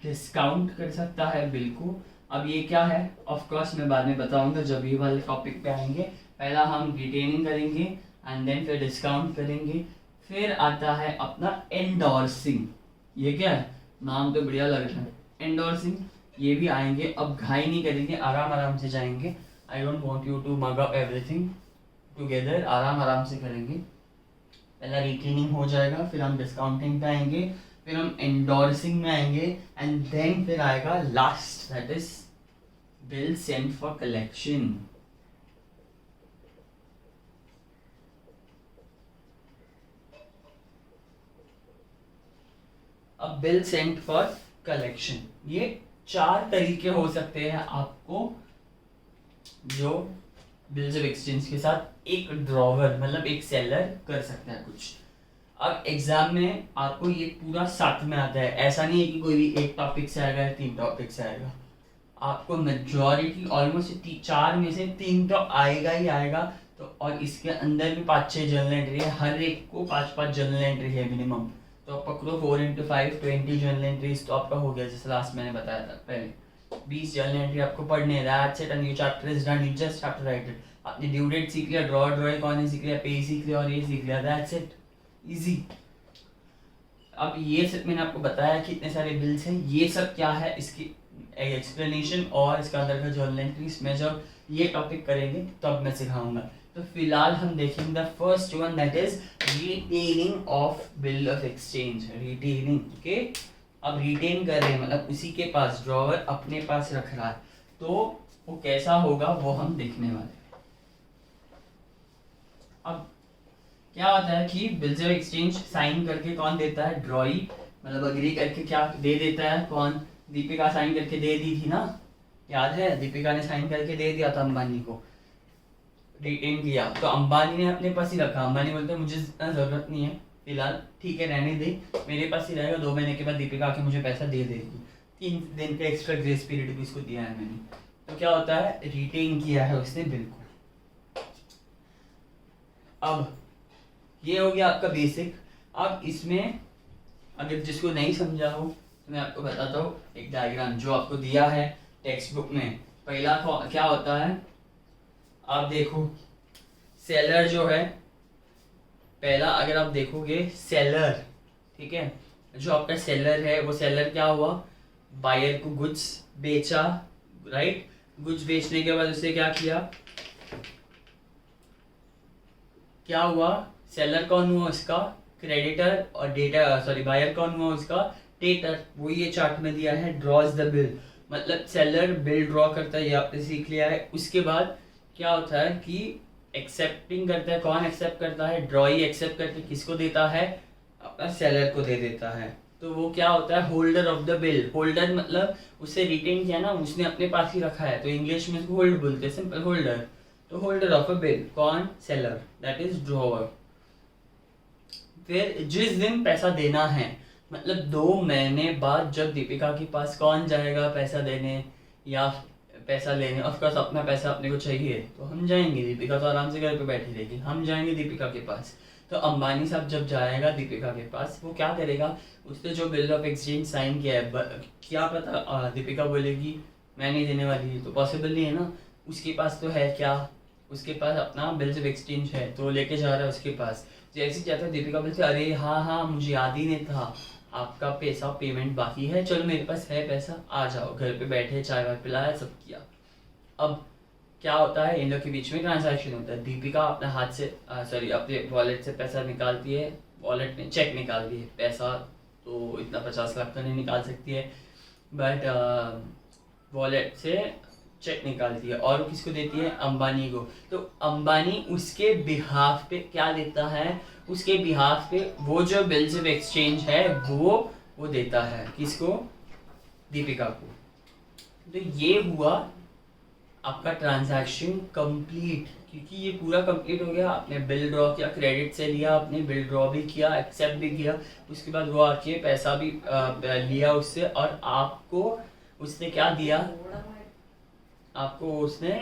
डिस्काउंट कर सकता है बिल को। अब ये क्या है, ऑफ कोर्स मैं बाद में बताऊंगा जब ये वाले टॉपिक पे आएंगे। पहला हम रिटेनिंग करेंगे एंड देन फिर डिस्काउंट करेंगे। फिर आता है अपना एंडोर्सिंग। ये क्या है, नाम तो बढ़िया लग रहा है, एंडोर्सिंग। ये भी आएंगे, अब घाई नहीं करेंगे, आराम आराम से जाएंगे। I don't want you to mug up everything together, आराम आराम से करेंगे। पहला रिटेनिंग हो जाएगा, फिर हम डिस्काउंटिंग पे आएंगे, फिर हम एंडोर्सिंग में आएंगे, एंड देन फिर आएगा last, that is bill sent for collection. अब बिल सेंट फॉर कलेक्शन, ये 4 तरीके हो सकते हैं आपको, जो बिल्स ऑफ एक्सचेंज के साथ एक ड्रॉवर मतलब एक सेलर कर सकता है कुछ। अब एग्जाम में आपको ये पूरा साथ में आता है, ऐसा नहीं है कि कोई भी एक टॉपिक से आएगा या 3 टॉपिक से आएगा। आपको मेजॉरिटी ऑलमोस्ट 4 में से 3 तो आएगा ही आएगा। तो और इसके अंदर भी 5-6 जर्नल एंट्री है, हर एक को 5-5 जर्नल एंट्री है मिनिमम। तो आप पकड़ो 4 × 5 20 जर्नल एंट्रीज तो आपका हो गया, जैसे लास्ट मैंने बताया था पहले। 20 जर्नल एंट्री आपको पढ़ने है, that's it, and new chapter is done, you just have to write it. आपने ड्यू डेट सीख लिया, ड्रॉ कौन सीख लिया, पे सीख लिया और ये सीख लिया, दैट्स इट, इजी। अब ये सब मैंने आपको बताया कि इतने सारे बिल्स हैं, ये सब क्या है इसकी एक्सप्लेनेशन और इसका अंदर का जर्नल एंट्रीज में जब ये टॉपिक करेंगे तब मैं सिखाऊंगा। तो फिलहाल हम देखेंगे the first one, that is retaining of bill of exchange. Retaining, okay, अब रिटेन कर रहे हैं मतलब उसी के पास, ड्रॉवर अपने पास रख रहा है, तो वो कैसा होगा वो हम देखने वाले हैं। अब क्या होता है कि बिल्स ऑफ एक्सचेंज साइन करके कौन देता है, ड्रॉई, मतलब अग्री करके क्या दे देता है, कौन, दीपिका साइन करके दे दी थी ना, याद है, दीपिका ने साइन करके दे दिया था अंबानी को, रिटेन किया, तो अंबानी ने अपने पास ही रखा। अंबानी बोलते हैं मुझे इतना ज़रूरत नहीं है फिलहाल, ठीक है रहने दे, मेरे पास ही रहेगा, 2 महीने के बाद दीपिका आके मुझे पैसा दे देगी, 3 दिन का एक्स्ट्रा ग्रेस पीरियड भी इसको दिया है मैंने। तो क्या होता है, रिटेन किया है उसने बिल्कुल। अब ये हो गया आपका बेसिक। अब इसमें अगर जिसको नहीं समझा हो तो मैं आपको बताता हूँ एक डायग्राम जो आपको दिया है टेक्स्ट बुक में। पहला क्या होता है, आप देखो सेलर जो है, पहला अगर आप देखोगे सेलर, ठीक है, जो आपका सेलर है वो सेलर क्या हुआ, बायर को गुड्स बेचा, राइट, गुड्स बेचने के बाद उसने क्या किया, क्या हुआ, सेलर कौन हुआ उसका, क्रेडिटर, और डेटा सॉरी बायर कौन हुआ उसका, डेटर। वो ये चार्ट में दिया है, ड्रॉज द बिल, मतलब सेलर बिल ड्रॉ करता है, ये आपने सीख लिया है। उसके बाद क्या होता है कि एक्सेप्टिंग करता है, कौन एक्सेप्ट करता है, ड्रॉई एक्सेप्ट करके किसको देता है, अपना सेलर को दे देता है, तो वो क्या होता है, holder of the bill. Holder मतलब उससे रिटेन किया ना, उसने अपने पास ही रखा है, तो इंग्लिश में उसको होल्ड बोलते हैं, सिंपल होल्डर। तो होल्डर ऑफ अ बिल कौन, सेलर, दैट इज ड्रॉवर। फिर जिस दिन पैसा देना है, मतलब 2 महीने बाद जब दीपिका के पास कौन जाएगा पैसा देने या पैसा लेने, ऑफकोर्स अपना पैसा अपने को चाहिए तो हम जाएंगे, दीपिका तो आराम से घर पे बैठी रहेगी, हम जाएंगे दीपिका के पास। तो अंबानी साहब जब जाएगा दीपिका के पास, वो क्या करेगा, उसने जो बिल ऑफ एक्सचेंज साइन किया है, क्या पता दीपिका बोलेगी मैं नहीं देने वाली है, तो पॉसिबल नहीं है ना, उसके पास तो है क्या, उसके पास अपना बिल्स ऑफ एक्सचेंज है, तो लेके जा रहा है उसके पास। जैसे जाता है दीपिका बोलती है अरे हाँ हाँ मुझे याद ही नहीं था, आपका पैसा पेमेंट बाकी है, चलो मेरे पास है पैसा, आ जाओ, घर पे बैठे चाय वाय पिलाया, सब किया। अब क्या होता है, इन लोग के बीच में ट्रांजैक्शन होता है, दीपिका अपने हाथ से सॉरी अपने वॉलेट से पैसा निकालती है, वॉलेट में चेक निकालती है, पैसा तो इतना 50 लाख तो नहीं निकाल सकती है, बट वॉलेट से चेक निकालती है, और किसको देती है, अंबानी को। तो अंबानी उसके बिहाफ पे क्या देता है, उसके बिहाफ पे वो जो बिल्स ऑफ एक्सचेंज है वो देता है, किसको, दीपिका को। तो ये हुआ आपका ट्रांजैक्शन कंप्लीट, क्योंकि ये पूरा कंप्लीट हो गया, आपने बिल ड्रॉ किया, क्रेडिट से लिया, आपने बिल ड्रॉ भी किया, एक्सेप्ट भी किया, उसके बाद वो आके पैसा भी लिया उससे, और आपको उसने क्या दिया, आपको उसने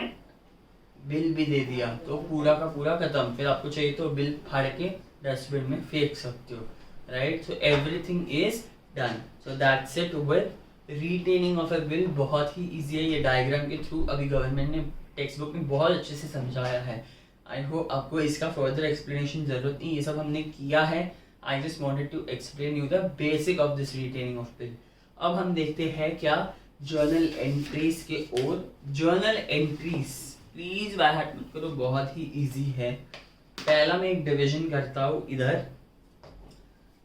बिल भी दे दिया, तो पूरा का पूरा खत्म। फिर आपको चाहिए तो बिल फाड़ के डस्टबिन में फेंक सकते हो, right. So everything is done, so that's it with retaining of a bill. बहुत ही इजी है, ये डायग्राम के थ्रू अभी गवर्नमेंट ने टेक्स्ट बुक में बहुत अच्छे से समझाया है। आई होप आपको इसका फर्दर एक्सप्लेनेशन जरूरत नहीं, ये सब हमने किया है। I just wanted to explain you the basic of this retaining of bill. अब हम देखते हैं क्या, जर्नल एंट्रीज के ओर। Journal entries please by heart मत करो, बहुत ही इजी है। पहला मैं एक डिवीजन करता हूँ इधर,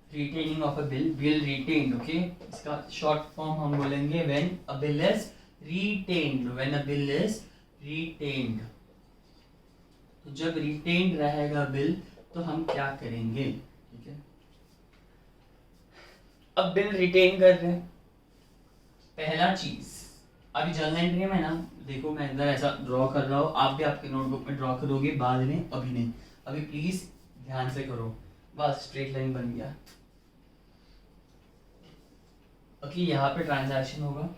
retaining of a bill, bill retained, okay, इसका शॉर्ट फॉर्म हम बोलेंगे when a bill is retained, when a bill is retained. तो जब रिटेन्ड रहेगा बिल तो हम क्या करेंगे, ठीक है। अब बिल रिटेन कर रहे हैं, पहला चीज, अभी जर्नल एंट्री में ना देखो मैं इधर ऐसा ड्रॉ कर रहा हूँ, आप भी आपके नोटबुक में ड्रॉ करोगे बाद में, अभी नहीं, अभी प्लीज ध्यान से करो, बस स्ट्रेट लाइन बन गया। ओके, यहाँ पे ट्रांजैक्शन होगा,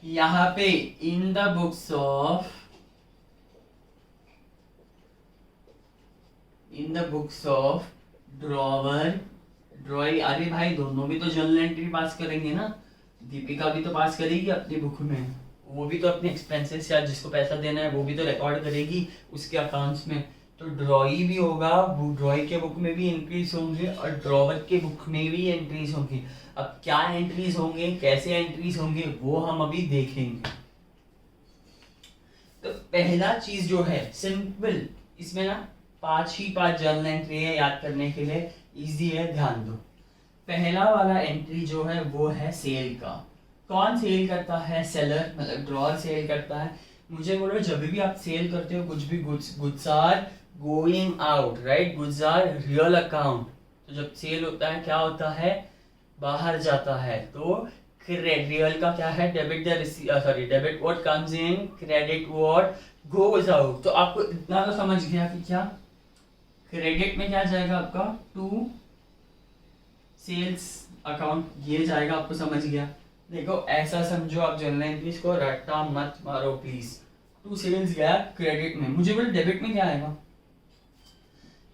यहाँ पे in the books of drawer, ड्रॉई, अरे भाई दोनों भी तो जर्नल एंट्री पास करेंगे ना, दीपिका भी तो पास करेगी अपनी बुक में, वो भी तो अपने एक्सपेंसेस या जिसको पैसा देना है वो भी तो रिकॉर्ड करेगी उसके अकाउंट्स में, तो ड्रॉई भी होगा, ड्रॉई के बुक में भी एंट्रीज होंगे और ड्रॉवर के बुक में भी एंट्रीज होंगी। अब क्या एंट्रीज होंगे, कैसे एंट्रीज होंगे, वो हम अभी देखेंगे। तो पहला चीज जो है सिंपल, इसमें ना 5 जर्नल एंट्री है, याद करने के लिए इजी है, ध्यान दो। पहला वाला एंट्री जो है वो है सेल का। कौन सेल करता है? सेलर, मतलब ड्रॉअर सेल करता है। मुझे बोलो जब भी आप सेल करते हो कुछ भी goods are going out, right, goods are real account. तो जब सेल होता है क्या होता है? बाहर जाता है। तो रियल का क्या है? Debit debit what comes in, credit what goes out. तो आपको इतना तो समझ गया कि क्या क्रेडिट में क्या जाएगा आपका? टू सेल्स अकाउंट, ये जाएगा, आपको समझ गया। देखो ऐसा समझो आप जनरल एंट्रीज को रट्टा मत मारो प्लीज। टू सेल्स गया क्रेडिट में, मुझे बोले डेबिट में क्या आएगा?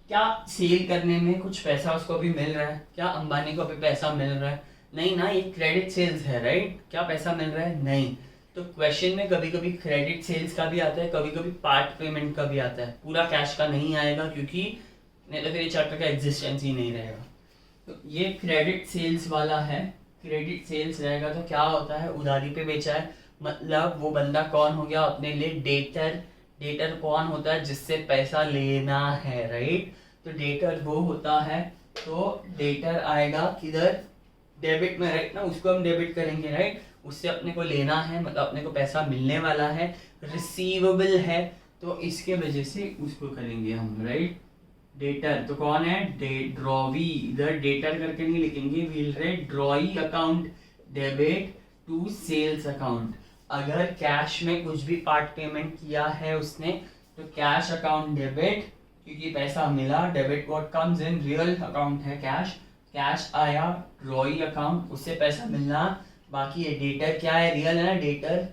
क्या सेल करने में कुछ पैसा उसको अभी मिल रहा है? क्या अंबानी को अभी पैसा मिल रहा है? नहीं ना, ये क्रेडिट सेल्स है, राइट। क्या पैसा मिल रहा है? नहीं। तो क्वेश्चन में कभी कभी क्रेडिट सेल्स का भी आता है, कभी कभी पार्ट पेमेंट का भी आता है, पूरा कैश का नहीं आएगा, क्योंकि नहीं तो फिर ये चैप्टर का एग्जिस्टेंस ही नहीं रहेगा। तो ये क्रेडिट सेल्स वाला है। क्रेडिट सेल्स रहेगा तो क्या होता है? उधारी पे बेचा है, मतलब वो बंदा कौन हो गया अपने लिए? डेटर। डेटर कौन होता है? जिससे पैसा लेना है, राइट। तो डेटर वो होता है, तो डेटर आएगा किधर? डेबिट में, राइट ना, उसको हम डेबिट करेंगे, राइट। उससे अपने को लेना है, मतलब अपने को पैसा मिलने वाला है। रिसीवेबल है तो इसके वजह से उसको करेंगे हम, राइट। डेटर तो कौन है? ड्रॉवी। इधर डेटर करके नहीं लिखेंगे, will write drawee account debit to sales account. अगर कैश में कुछ भी पार्ट पेमेंट किया है उसने तो कैश अकाउंट डेबिट, क्योंकि पैसा मिला। Debit what comes in, real account है कैश, कैश आया ड्रॉई अकाउंट, उससे पैसा मिलना। बाकी ये डेटर क्या है? रियल है ना, डेटर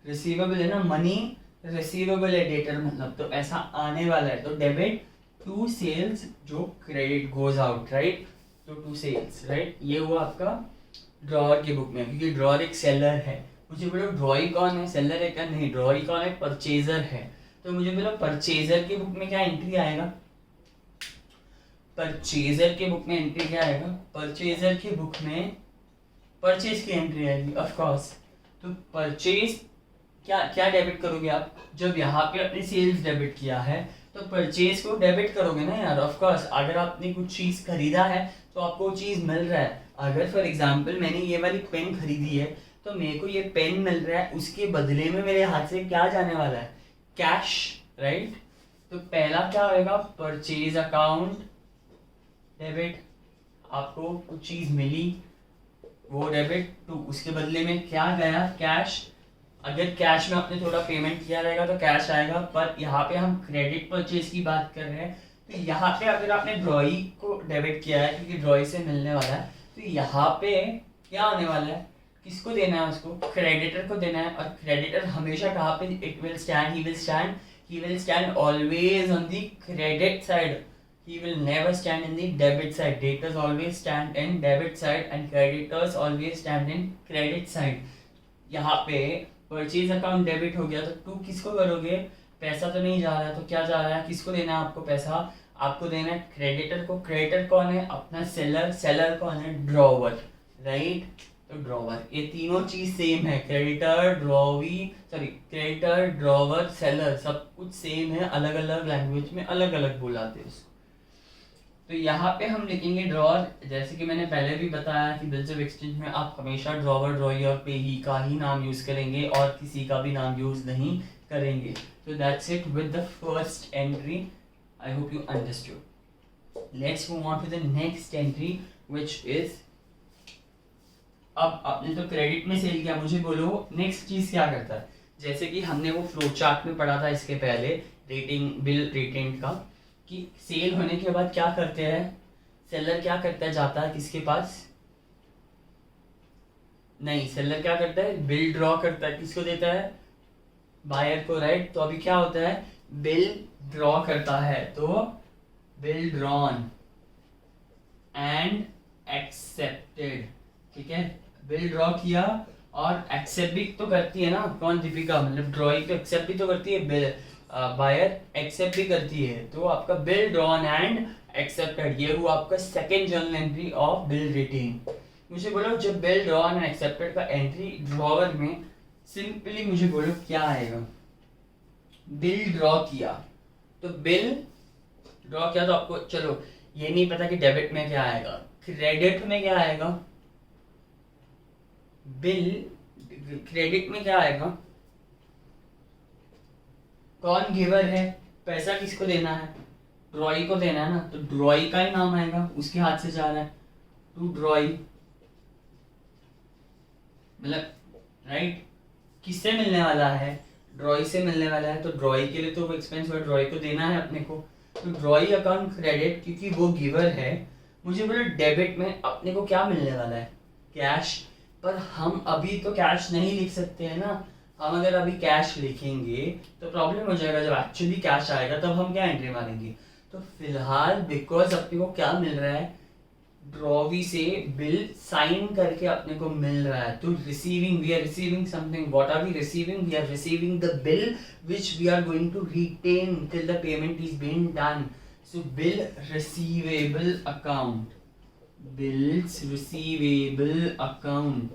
रिसीवेबल है ना, मनी रिसीवेबल है डेटर, मतलब तो पैसा आने वाला है। तो डेबिट टू सेल्स, जो क्रेडिट गोज आउट, राइट। तो टू सेल्स, राइट, ये हुआ आपका ड्रॉअर की बुक में, क्योंकि ड्रॉअर एक सेलर है। मुझे बोलो ड्रॉई कौन है? सेलर है क्या? नहीं, ड्रॉई कौन है? परचेजर है। तो मुझे बोलो परचेजर की बुक में क्या एंट्री आएगा? परचेजर की बुक में एंट्री क्या आएगा? परचेजर की बुक में परचेज की एंट्री आएगी, ऑफ कोर्स। तो परचेज क्या क्या डेबिट करोगे आप? जब यहाँ पे अपने सेल्स डेबिट किया है तो परचेज को डेबिट करोगे ना यार, ऑफ कोर्स। अगर आपने कुछ चीज खरीदा है तो आपको वो चीज मिल रहा है। अगर फॉर एग्जांपल मैंने ये वाली पेन खरीदी है तो मेरे को ये पेन मिल रहा है, उसके बदले में मेरे हाथ से क्या जाने वाला है? Cash, right. तो पहला क्या होगा? परचेज अकाउंट डेबिट, आपको कुछ चीज मिली वो डेबिट टू, उसके बदले में क्या गया? कैश। अगर कैश में आपने थोड़ा पेमेंट किया रहेगा तो कैश आएगा, पर यहाँ पे हम क्रेडिट परचेज की बात कर रहे हैं। तो यहाँ पे अगर आपने ड्रॉई को डेबिट किया है क्योंकि ड्रॉई से मिलने वाला है, तो यहाँ पे क्या होने वाला है? किसको देना है? उसको क्रेडिटर को देना है। और क्रेडिटर हमेशा कहाँ पे? It will stand, he will stand always on the credit side, he will never stand in the debit side. Debtors always stand in debit side and creditors always stand in credit side. यहाँ पे purchase account debit हो गया तो to किसको करोगे? पैसा तो नहीं जा रहा है तो क्या जा रहा है? किसको देना है आपको पैसा? आपको देना है क्रेडिटर को। क्रेडिटर कौन है? अपना सेलर। सेलर कौन है? Drawer, right. तो ड्रॉवर, ये तीनों चीज सेम है। क्रेडिटर, क्रेडिटर, ड्रॉवर, सेलर, सब कुछ सेम है, अलग अलग लैंग्वेज में अलग अलग बुलाते हैं उसको। तो यहाँ पे हम लिखेंगे ड्रॉअर। जैसे कि मैंने पहले भी बताया कि बिल्स ऑफ एक्सचेंज में आप हमेशा ड्रॉवर, ड्रॉई और पेही का ही नाम यूज करेंगे और किसी का भी नाम यूज नहीं करेंगे। तो that's it with the first entry. I hope you understood. Let's move on to the next entry which is, अब आपने तो क्रेडिट में सेल किया, मुझे बोलो नेक्स्ट चीज क्या करता है? जैसे कि हमने वो फ्लो चार्ट में पढ़ा था इसके पहले, रेटिंग बिल रिटेंड का, कि सेल होने के बाद क्या करते हैं? सेलर क्या करता है? जाता है किसके पास? नहीं, सेलर क्या करता है? बिल ड्रॉ करता है। किसको देता है? बायर को, राइट। तो अभी क्या होता है? बिल ड्रॉ करता है, तो बिल ड्रॉन एंड एक्सेप्टेड, ठीक है। बिल ड्रॉ किया और एक्सेप्ट भी तो करती है ना कौन? दीपिका, मतलब ड्रॉइंग तो एक्सेप्ट भी तो करती है, बिल बायर एक्सेप्ट भी करती है। तो आपका बिल ड्रॉन एंड एक्सेप्टेड, ये हुआ आपका second journal entry of bill retain. मुझे बोलो जब बिल ड्रॉन एंड एक्सेप्टेड का एंट्री ड्रॉवर में, सिंपली मुझे बोलो क्या आएगा? बिल ड्रॉ किया, तो बिल ड्रॉ किया तो आपको चलो ये नहीं पता कि डेबिट में क्या आएगा, क्रेडिट में क्या आएगा, बिल, क्रेडिट में क्या आएगा, कौन गिवर है, पैसा किसको देना है, ड्रॉई को देना है ना, तो ड्रॉई का ही नाम आएगा, उसके हाथ से जा रहा है, टू ड्रॉई, मतलब राइट, किससे मिलने वाला है, ड्रॉई से मिलने वाला है, तो ड्रॉई के लिए तो वो एक्सपेंस हुआ, ड्रॉई को देना है अपने को, तो ड्रॉई अकाउंट क्रेडिट, क्योंकि वो गिवर है। मुझे बोला डेबिट में अपने को क्या मिलने वाला है, कैश, पर हम अभी तो कैश नहीं लिख सकते हैं ना, हम अगर अभी कैश लिखेंगे तो प्रॉब्लम हो जाएगा, जब एक्चुअली कैश आएगा तब हम क्या एंट्री मारेंगे। तो फिलहाल बिकॉज अपने को क्या मिल रहा है, ड्रॉवी से बिल साइन करके अपने को मिल रहा है, तो receiving, we are receiving something, what are we receiving, we are receiving the bill which we are going to retain till the payment is being done. So bill receivable account, bills receivable account,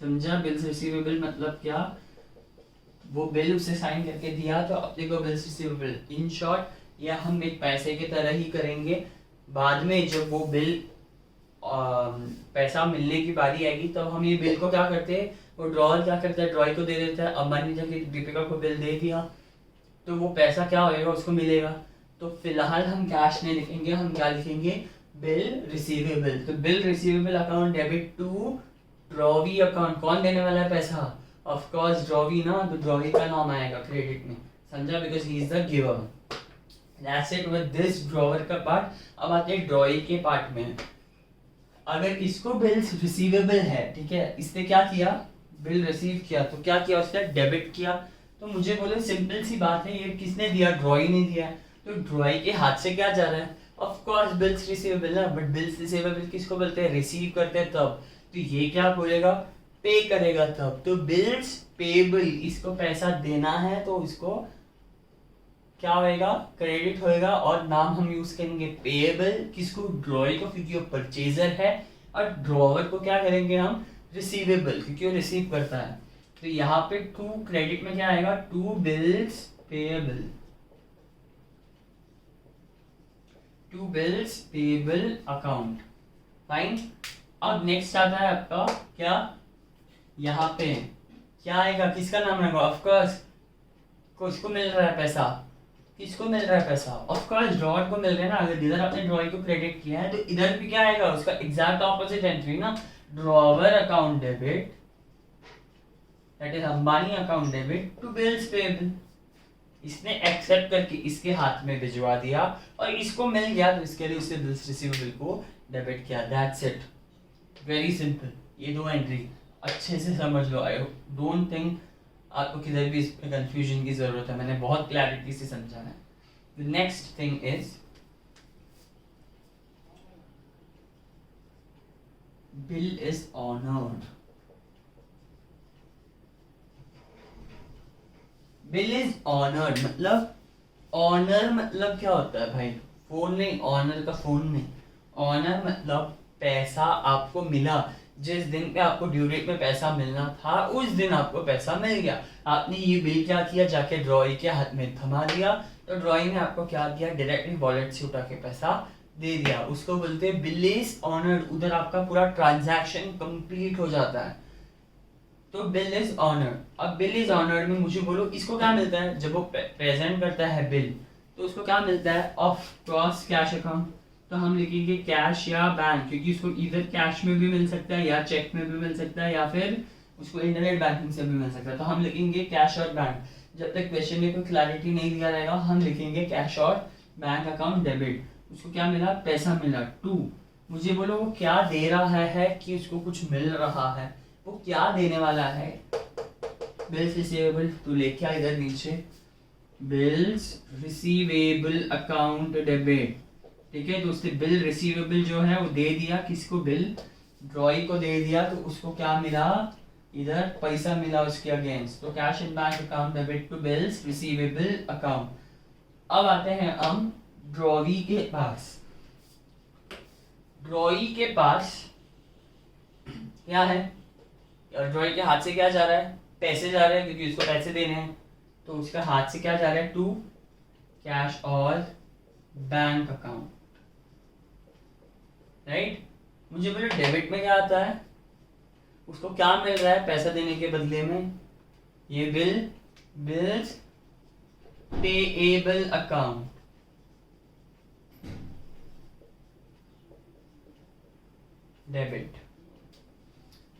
समझा, bills receivable मतलब क्या, वो bill उसे sign करके दिया तो अपने को बिल्स रिसीवेबल, इन शॉर्ट या हम एक पैसे की तरह ही करेंगे, बाद में जब वो बिल पैसा मिलने की बारी आएगी तो हम ये बिल को क्या करते हैं, वो ड्रॉअर क्या करता है, ड्रॉई को दे देता है। अब मान लीजिए कि दीपिका को बिल दे दिया तो वो पैसा क्या होएगा, उसको मिलेगा। तो फिलहाल हम कैश नहीं लिखेंगे, हम क्या लिखेंगे, बिल रिसीवेबल। तो bill receivable account debit to drawee account, कौन देने वाला है पैसा, ऑफ कोर्स ड्रॉवी ना, तो ड्रॉवी का नाम आएगा क्रेडिट में, समझा, because he is the giver. That's it with this drawer का पार्ट। अब आते हैं ड्रॉई के पार्ट में। अगर इसको बिल्स रिसीवेबल है, ठीक है, इसने क्या किया, बिल रिसीव किया, तो क्या किया उसने, डेबिट किया। तो मुझे बोले सिंपल सी बात है, ये किसने दिया, ड्रॉई ने दिया, तो ड्रॉई के हाथ से क्या जा रहा है, ऑफ कोर्स बिल्स रिसीवेबल ना, बट बिल्स रिसीवेबल किसको बोलते हैं, रिसीव करते हैं तब, तो ये क्या बोलेगा, पे करेगा तब। तो बिल्स पेबल, इसको पैसा देना है तो इसको क्या होएगा, क्रेडिट होएगा, और नाम हम यूज करेंगे पेएबल, किसको, ड्रॉई को, क्योंकि वो परचेजर है, और ड्रॉवर को क्या करेंगे हम, रिसीवेबल, क्योंकि वो रिसीव करता है। तो यहाँ पे टू क्रेडिट में क्या आएगा, to bills payable, to bills payable account, fine. अब नेक्स्ट आता है आपका क्या, यहाँ पे क्या आएगा, किसका नाम आएगा, ऑफकोर्स किसको मिल रहा है पैसा, किसको मिल रहा है पैसा, ऑफ कोर्स ड्रॉअर को मिल रहा है ना। अगर इधर आपने ड्रॉई को क्रेडिट किया है तो इधर भी क्या आएगा, उसका एग्जैक्ट ऑपोजिट एंट्री ना, drawer account debit, that is Ambani account debit to bills payable. इसने एक्सेप्ट करके इसके हाथ में भिजवा दिया और इसको मिल गया, तो इसके लिए उसने बिल्स रिसीवेबल को डेबिट किया। That's it, very simple. ये दो एंट्री अच्छे से समझ लो। आई डोंट थिंक आपको किधर भी इसमें कंफ्यूजन की जरूरत है, मैंने बहुत क्लैरिटी से समझाना है। The next thing is bill is honoured. Bill is honoured मतलब, ऑनर मतलब क्या होता है भाई, फोन नहीं, ऑनर का फोन नहीं, ऑनर मतलब पैसा आपको मिला, जिस दिन पे आपको ड्यू डेट में पैसा मिलना था उस दिन आपको पैसा मिल गया। आपने ये बिल क्या किया, जाके ड्रॉई के हाथ में थमा दिया, तो ड्रॉई ने आपको क्या किया, डायरेक्टली वॉलेट से उठा के पैसा दे दिया, उसको बोलते हैं बिल इज ऑनर्ड। उधर आपका पूरा ट्रांजैक्शन कंप्लीट हो जाता है, तो बिल इज ऑनर्ड। अब बिल इज ऑनर्ड में मुझे बोलो इसको क्या मिलता है, जब वो प्रेजेंट करता है बिल तो उसको क्या मिलता है, ऑफ कोर्स कैश अकाउंट। तो हम लिखेंगे कैश या बैंक, क्योंकि उसको इधर कैश में भी मिल सकता है या चेक में भी मिल सकता है या फिर उसको इंटरनेट बैंकिंग से भी मिल सकता है। तो हम लिखेंगे कैश और बैंक। जब तक क्वेश्चन में कोई क्लैरिटी नहीं दिया रहेगा हम लिखेंगे कैश और बैंक अकाउंट डेबिट। उसको क्या मिला, पैसा मिला। टू, मुझे बोलो वो क्या दे रहा है कि उसको कुछ मिल रहा है, वो क्या देने वाला है, बिल्स रिसीवेबल। तो लेके आ इधर नीचे बिल्स रिसीवेबल अकाउंट डेबिट, ठीक है। तो उसने बिल रिसीवेबल जो है वो दे दिया, किसको, बिल, ड्रॉई को दे दिया, तो उसको क्या मिला, इधर पैसा मिला उसके अगेंस्ट। तो cash in bank account debit to bills receivable account. अब आते हैं हम ड्रॉवी के पास। ड्रॉई के पास क्या है, ड्रॉई के हाथ से क्या जा रहा है, पैसे जा रहे हैं, क्योंकि उसको पैसे देने हैं, तो उसका हाथ से क्या जा रहा है, टू कैश और बैंक अकाउंट, राइट। मुझे बोले डेबिट में क्या आता है, उसको क्या मिल रहा है पैसा देने के बदले में, ये bills payable account, debit.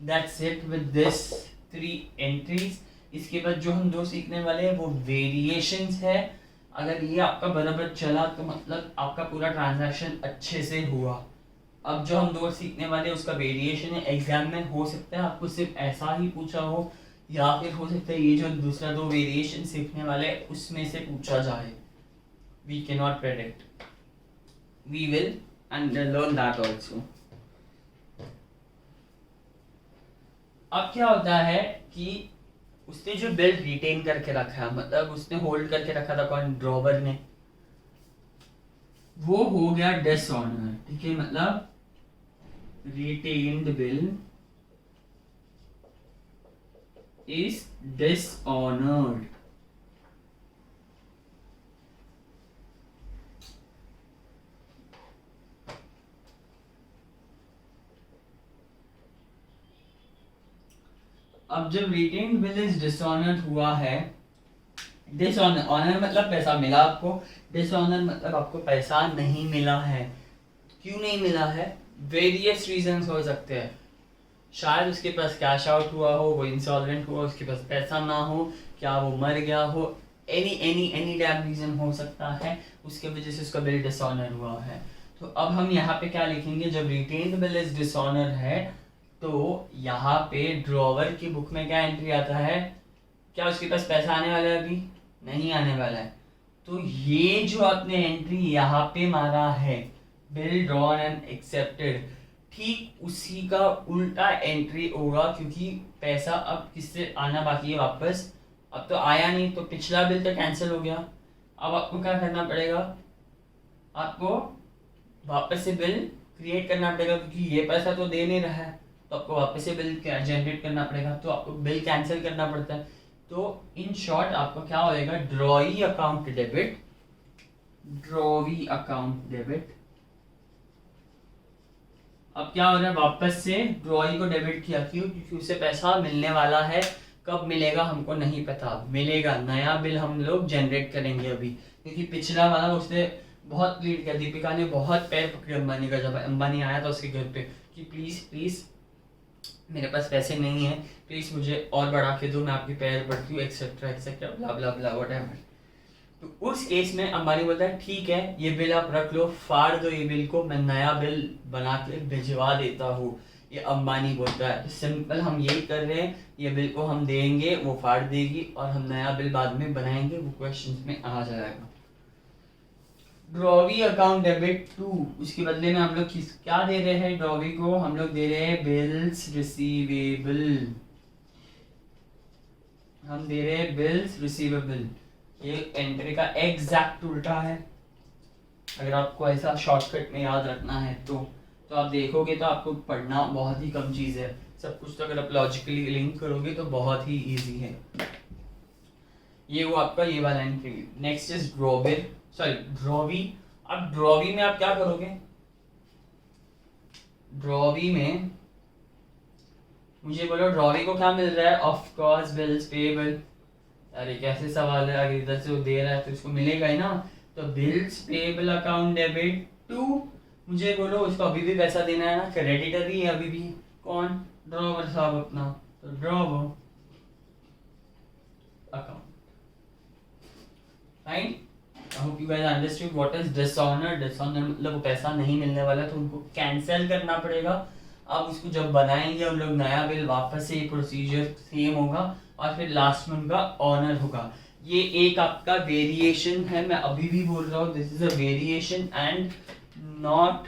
That's it with this 3 entries. इसके बाद जो हम 2 सीखने वाले हैं वो वेरिएशंस है। अगर ये आपका बराबर चला तो मतलब आपका पूरा ट्रांजैक्शन अच्छे से हुआ। अब जो हम 2 सीखने वाले हैं उसका वेरिएशन है। एग्जाम में हो सकता है आपको सिर्फ ऐसा ही पूछा हो, या फिर हो सकता है ये जो दूसरा 2 वेरिएशन सीखने वाले उसमें से पूछा जाए। We can not predict, we will and learn that also. अब क्या होता है कि उसने जो बिल रिटेन करके रखा, मतलब उसने होल्ड करके रखा था कौन, ड्रॉवर ने, वो हो गया डिसऑनर। ठीक है, मतलब रिटेन्ड बिल इज डिसऑनर्ड। अब जब रिटेन्ड बिल इज डिसऑनर्ड हुआ है, डिसऑनर, ऑनर मतलब पैसा मिला आपको, डिसऑनर मतलब आपको पैसा नहीं मिला है। क्यों नहीं मिला है? वेरियस रीजंस हो सकते हैं। शायद उसके पास कैश आउट हुआ हो, वो इंसॉल्वेंट हुआ, उसके पास पैसा ना हो, क्या वो मर गया हो, एनी डैम रीजन हो सकता है, उसके वजह से उसका बिल डिसऑनर हुआ है। तो अब हम यहाँ पे क्या लिखेंगे, जब रिटेन्ड बिल इज डिसऑनर है तो यहाँ पे ड्रॉवर की बुक में क्या एंट्री आता है, क्या उसके पास पैसा आने वाला है? अभी नहीं आने वाला है। तो ये जो आपने एंट्री यहाँ पे मारा है, बिल ड्रॉन एंड एक्सेप्टेड, ठीक उसी का उल्टा एंट्री होगा, क्योंकि पैसा अब किससे आना बाकी है वापस, अब तो आया नहीं, तो पिछला बिल तो कैंसिल हो गया। अब आपको क्या करना पड़ेगा, आपको वापस से बिल क्रिएट करना पड़ेगा, क्योंकि ये पैसा तो दे नहीं रहा है, तो आपको वापस से बिल जनरेट करना पड़ेगा, तो आपको बिल कैंसिल करना पड़ता है। तो इन शॉर्ट आपको क्या होएगा, ड्रॉई account debit, drawee account debit. अब क्या हो रहा है, वापस से ड्रॉई को डेबिट किया, क्यों? क्योंकि उसे पैसा मिलने वाला है। कब मिलेगा हमको नहीं पता, मिलेगा, नया बिल हम लोग जनरेट करेंगे अभी, क्योंकि पिछला वाला उसने बहुत प्लीड किया, दीपिका ने बहुत पैर पकड़े अंबानी का, जब अंबानी आया था उसके घर पे कि प्लीज़ मेरे पास पैसे नहीं है, प्लीज़ मुझे और बढ़ा के दो, मैं आपके पैर पड़ती हूँ, एक्सेट्रा एक्सेट्रा ब्ला ब्ला ब्ला व्हाटएवर। तो उस केस में अंबानी बोलता है ठीक है, ये बिल आप रख लो, फाड़ दो ये बिल को, मैं नया बिल बना के भिजवा देता हूँ, ये अंबानी बोलता है। तो सिंपल हम यही कर रहे हैं, ये बिल को हम देंगे, वो फाड़ देगी और हम नया बिल बाद में बनाएंगे, वो क्वेश्चन में आ जाएगा। ड्रॉवी अकाउंट डेबिट टू, उसके बदले में हम लोग क्या दे रहे हैं, ड्रॉवी को हम लोग दे रहे हैं बिल्स रिसीवेबल, हम दे रहे हैं बिल्स रिसीवेबल। ये एंट्री का एग्जैक्ट उल्टा है। अगर आपको ऐसा शॉर्टकट में याद रखना है तो आप देखोगे तो आपको पढ़ना बहुत ही कम चीज़ है, सब कुछ तो अगर आप लॉजिकली लिंक करोगे तो बहुत ही इजी है। ये वो आपका ये वाला एंट्री। Next is drawee. अब ड्रॉवी में आप क्या करोगे, ड्रॉवी में मुझे बोलो ड्रॉवी को क्या मिल रहा है, ऑफ कोर्स बिल्स पेएबल। अरे कैसे सवाल है, अगर इधर से वो दे रहा है तो इसको मिलेगा ही ना। तो bills payable account debit to, मुझे बोलो उसको अभी भी पैसा देना है ना, क्रेडिटर ही है अभी भी, कौन, ड्रॉवर साहब अपना, तो drawer account. Fine, I hope you guys understood what is dishonour. Dishonour मतलब वो पैसा नहीं मिलने वाला तो उनको कैंसिल करना पड़ेगा। अब उसको जब बनाएंगे हम लोग नया बिल, वापस से प्रोसीजर सेम होगा और फिर लास्ट में उनका ऑनर होगा। ये एक आपका वेरिएशन है, मैं अभी भी बोल रहा हूँ, this is a variation and not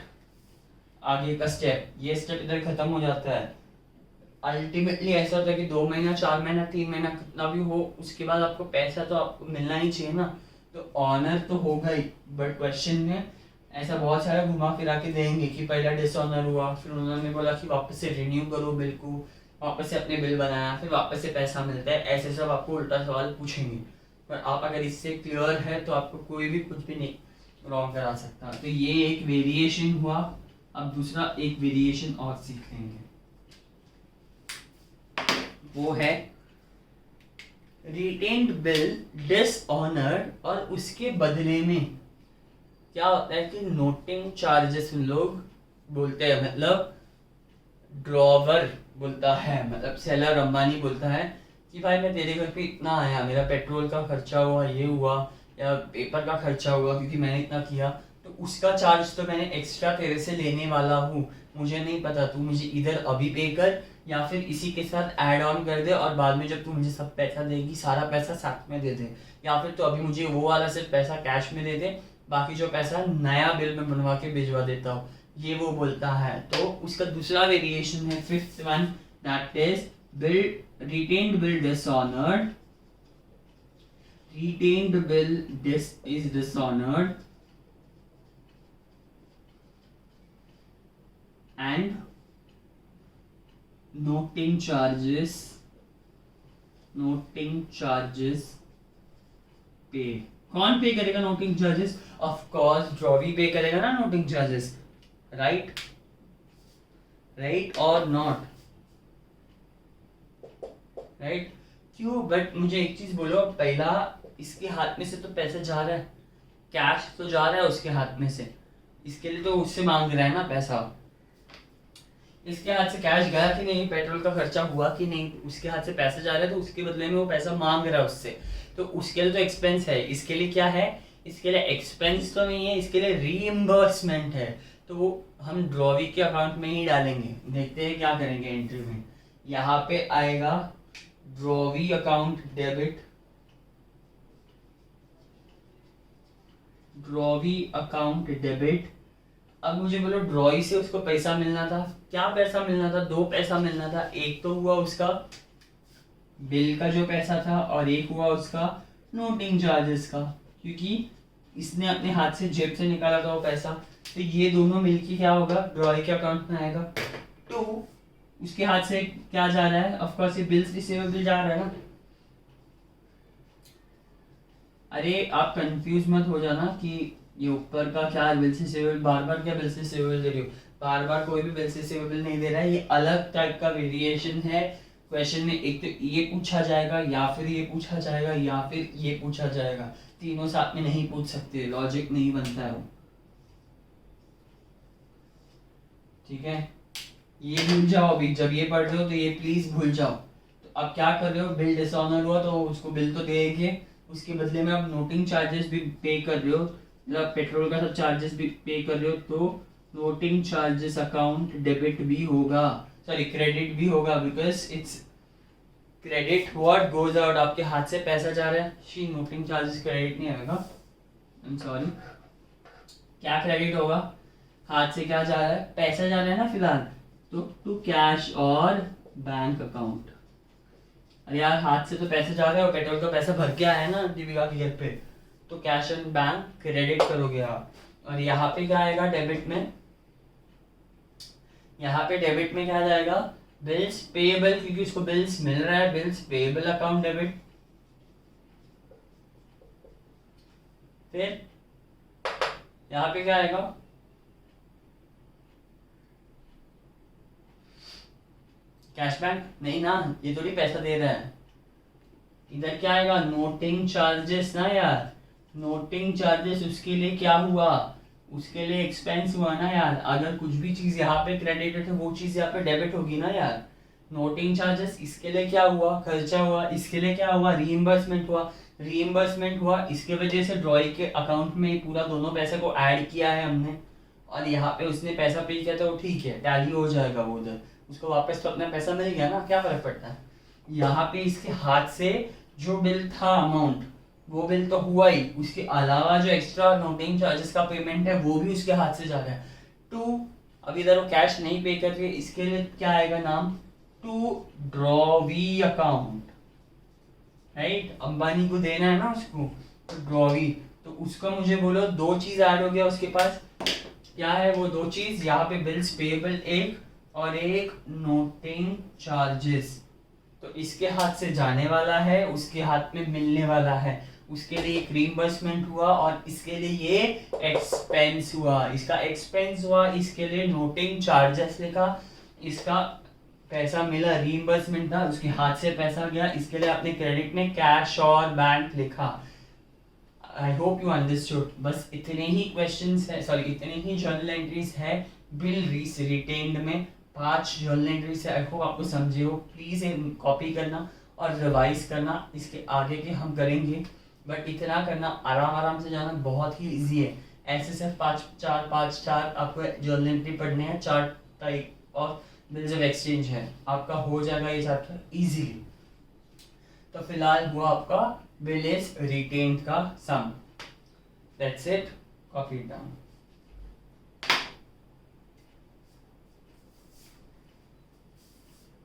आगे का स्टेप। ये स्टेप इधर खत्म हो जाता है। अल्टीमेटली ऐसा होता है कि 2 महीना 4 महीना 3 महीना कितना भी हो, उसके बाद आपको पैसा तो आपको मिलना ही चाहिए ना, तो ऑनर तो होगा ही। बट क्वेश्चन में ऐसा बहुत सारा घुमा फिरा के देंगे कि पहला डिसऑनर हुआ, फिर उन्होंने बोला कि वापस से रिन्यू करो बिल को, वापस से अपने बिल बनाया, फिर वापस से पैसा मिलता है, ऐसे सब आपको उल्टा सवाल पूछेंगे। पर आप अगर इससे क्लियर है तो आपको कोई भी कुछ भी नहीं रॉन्ग करा सकता। तो ये एक वेरिएशन हुआ अब दूसरा एक वेरिएशन और सीख लेंगे, वो है रिटेन्ड बिल डिसऑनर्ड, और उसके बदले में क्या होता है कि नोटिंग चार्जेस लोग बोलते हैं, मतलब ड्रॉवर बोलता है, मतलब सेलर अंबानी बोलता है कि भाई मैं तेरे घर पे इतना आया, मेरा पेट्रोल का खर्चा हुआ, ये हुआ, या पेपर का खर्चा हुआ क्योंकि मैंने इतना किया, तो उसका चार्ज तो मैंने एक्स्ट्रा तेरे से लेने वाला हूँ, मुझे नहीं पता, तू मुझे इधर अभी पे कर या फिर इसी के साथ ऐड ऑन कर दे, और बाद में जब तू मुझे सब पैसा देगी सारा पैसा साथ में दे दे, या फिर तो अभी मुझे वो वाला सिर्फ पैसा कैश में दे दे, बाकी जो पैसा नया बिल में बनवा के भिजवा देता हूँ, ये वो बोलता है। तो उसका दूसरा वेरिएशन है, fifth one, that is bill retained bill dishonoured, retained bill is dishonored and noting charges paid। कौन पे करेगा noting charges? Of course drawee पे करेगा ना नोटिंग चार्जेस, राइट और नॉट, राइट? क्यों? बट मुझे एक चीज बोलो, पहला इसके हाथ में से तो पैसा जा रहा है, कैश तो जा रहा है उसके हाथ में से, इसके लिए तो उससे मांग रहा है ना पैसा, इसके हाथ से कैश गया कि नहीं, पेट्रोल का खर्चा हुआ कि नहीं, उसके हाथ से पैसा जा रहा है, तो उसके बदले में वो पैसा मांग रहा है उससे, तो उसके लिए तो एक्सपेंस है, इसके लिए क्या है, इसके लिए एक्सपेंस तो नहीं है, इसके लिए रीइंबर्समेंट है, तो वो हम ड्रॉवी के अकाउंट में ही डालेंगे। देखते हैं क्या करेंगे एंट्री में, यहाँ पे आएगा drawee account debit, drawee account debit. अब मुझे बोलो ड्रॉई से उसको पैसा मिलना था, क्या पैसा मिलना था? दो पैसा मिलना था, एक तो हुआ उसका बिल का जो पैसा था, और एक हुआ उसका नोटिंग चार्जेस का, क्योंकि इसने अपने हाथ से जेब से निकाला था वो पैसा, तो ये दोनों मिलके क्या होगा, ड्रॉई के अकाउंट में आएगा। तो उसके हाथ से क्या जा रहा है? ऑफ कोर्स ये बिल्स रिसीवेबल जा रहा है ना। अरे आप कंफ्यूज मत हो जाना कि ये ऊपर का क्या बिल्स रिसीवेबल, बार बार क्या बिल्स रिसीवेबल दे रही हो, बार बार कोई भी बिल्स रिसीवेबल नहीं दे रहा है, ये अलग टाइप का वेरिएशन है क्वेश्चन में। एक तो ये पूछा जाएगा, या फिर ये पूछा जाएगा, या फिर ये पूछा जाएगा, तीनों साथ में नहीं पूछ सकते, लॉजिक नहीं बनता है वो, ठीक है? ये भूल जाओ अभी, जब ये पढ़ रहे हो तो ये प्लीज भूल जाओ। तो अब क्या कर रहे हो, बिल डिसऑनर हुआ तो उसको बिल तो देंगे, उसके बदले में आप नोटिंग चार्जेस भी पे कर रहे हो, मतलब पेट्रोल का सब चार्जेस भी पे कर रहे हो, तो नोटिंग चार्जेस अकाउंट डेबिट भी होगा, सॉरी क्रेडिट भी होगा, because it's credit what goes out, आपके हाथ से पैसा जा रहा है, शी नोटिंग चार्जेस क्रेडिट नहीं आएगा, आई एम सॉरी। क्या क्रेडिट होगा? हाथ से क्या जा रहा है, पैसा जा रहा है ना फिलहाल, तो टू कैश और बैंक अकाउंट। अरे यार हाथ से तो पैसे जा रहे हो, पेट्रोल का पैसा भर के आया है ना दीपिका के घर पे, तो कैश एंड बैंक क्रेडिट करोगे आप। और यहाँ पे क्या आएगा डेबिट में, यहाँ पे डेबिट में क्या जाएगा, बिल्स पेएबल, क्योंकि उसको बिल्स मिल रहा है, बिल्स पेएबल अकाउंट डेबिट। फिर यहाँ पे क्या आएगा, कैश बैंक नहीं ना, ये थोड़ी पैसा दे रहा है। इधर क्या आएगा, नोटिंग चार्जेस ना यार, नोटिंग चार्जेस उसके लिए क्या हुआ, उसके लिए एक्सपेंस हुआ ना यार। अगर कुछ भी चीज यहाँ पे क्रेडिट है वो चीज यहाँ पे डेबिट होगी ना यार। नोटिंग चार्जेस इसके लिए क्या हुआ, खर्चा हुआ, इसके लिए क्या हुआ, रीइंबर्समेंट हुआ, रीइंबर्समेंट हुआ, इसके वजह से ड्रॉई के अकाउंट में पूरा दोनों पैसे को ऐड किया है हमने, और यहाँ पे उसने पैसा पे किया तो ठीक है, टैली हो जाएगा वो, उधर उसको वापस तो अपना पैसा मिल गया ना, क्या फर्क पड़ता है। यहाँ पे इसके हाथ से जो बिल था अमाउंट, वो बिल तो हुआ ही, उसके अलावा जो एक्स्ट्रा नोटिंग चार्जेस का पेमेंट है वो भी उसके हाथ से जा रहा है। टू, अब इधर वो कैश नहीं पे कर रही है, इसके लिए क्या आएगा नाम, to drawee account, right. Ambani को देना है ना उसको, तो ड्रॉवी, तो उसका मुझे बोलो दो चीज ऐड हो गया उसके पास, क्या है वो दो चीज, यहाँ पे बिल्स पेएबल एक, और एक नोटिंग चार्जेस, तो इसके हाथ से जाने वाला है, उसके हाथ में मिलने वाला है, उसके लिए एक रीइंबर्समेंट हुआ और इसके लिए ये एक्सपेंस हुआ। इसका एक्सपेंस हुआ, इसके लिए नोटिंग चार्जेस लिखा, इसका पैसा मिला, रीइंबर्समेंट था, उसके हाथ से पैसा गया, इसके लिए आपने क्रेडिट में कैश और बैंक लिखा। आई होप यू अंडरस्टूड। बस इतने ही क्वेश्चंस है, सॉरी इतने ही जर्नल एंट्रीज है बिल रिटेन्ड में। 5 जर्नल एंट्रीज है। आई होप आपको समझे हो। प्लीज कॉपी करना और रिवाइज करना, इसके आगे के हम करेंगे, बट इतना करना, आराम आराम से जाना, बहुत ही इजी है। ऐसे सिर्फ 5-4 आपको जर्नल एंट्री पढ़ने हैं, 4 type of bills of exchange है, आपका हो जाएगा ये चैप्टर इजीली। तो फिलहाल हुआ आपका बिल इज रिटेन्ड का sum. That's it, copy down.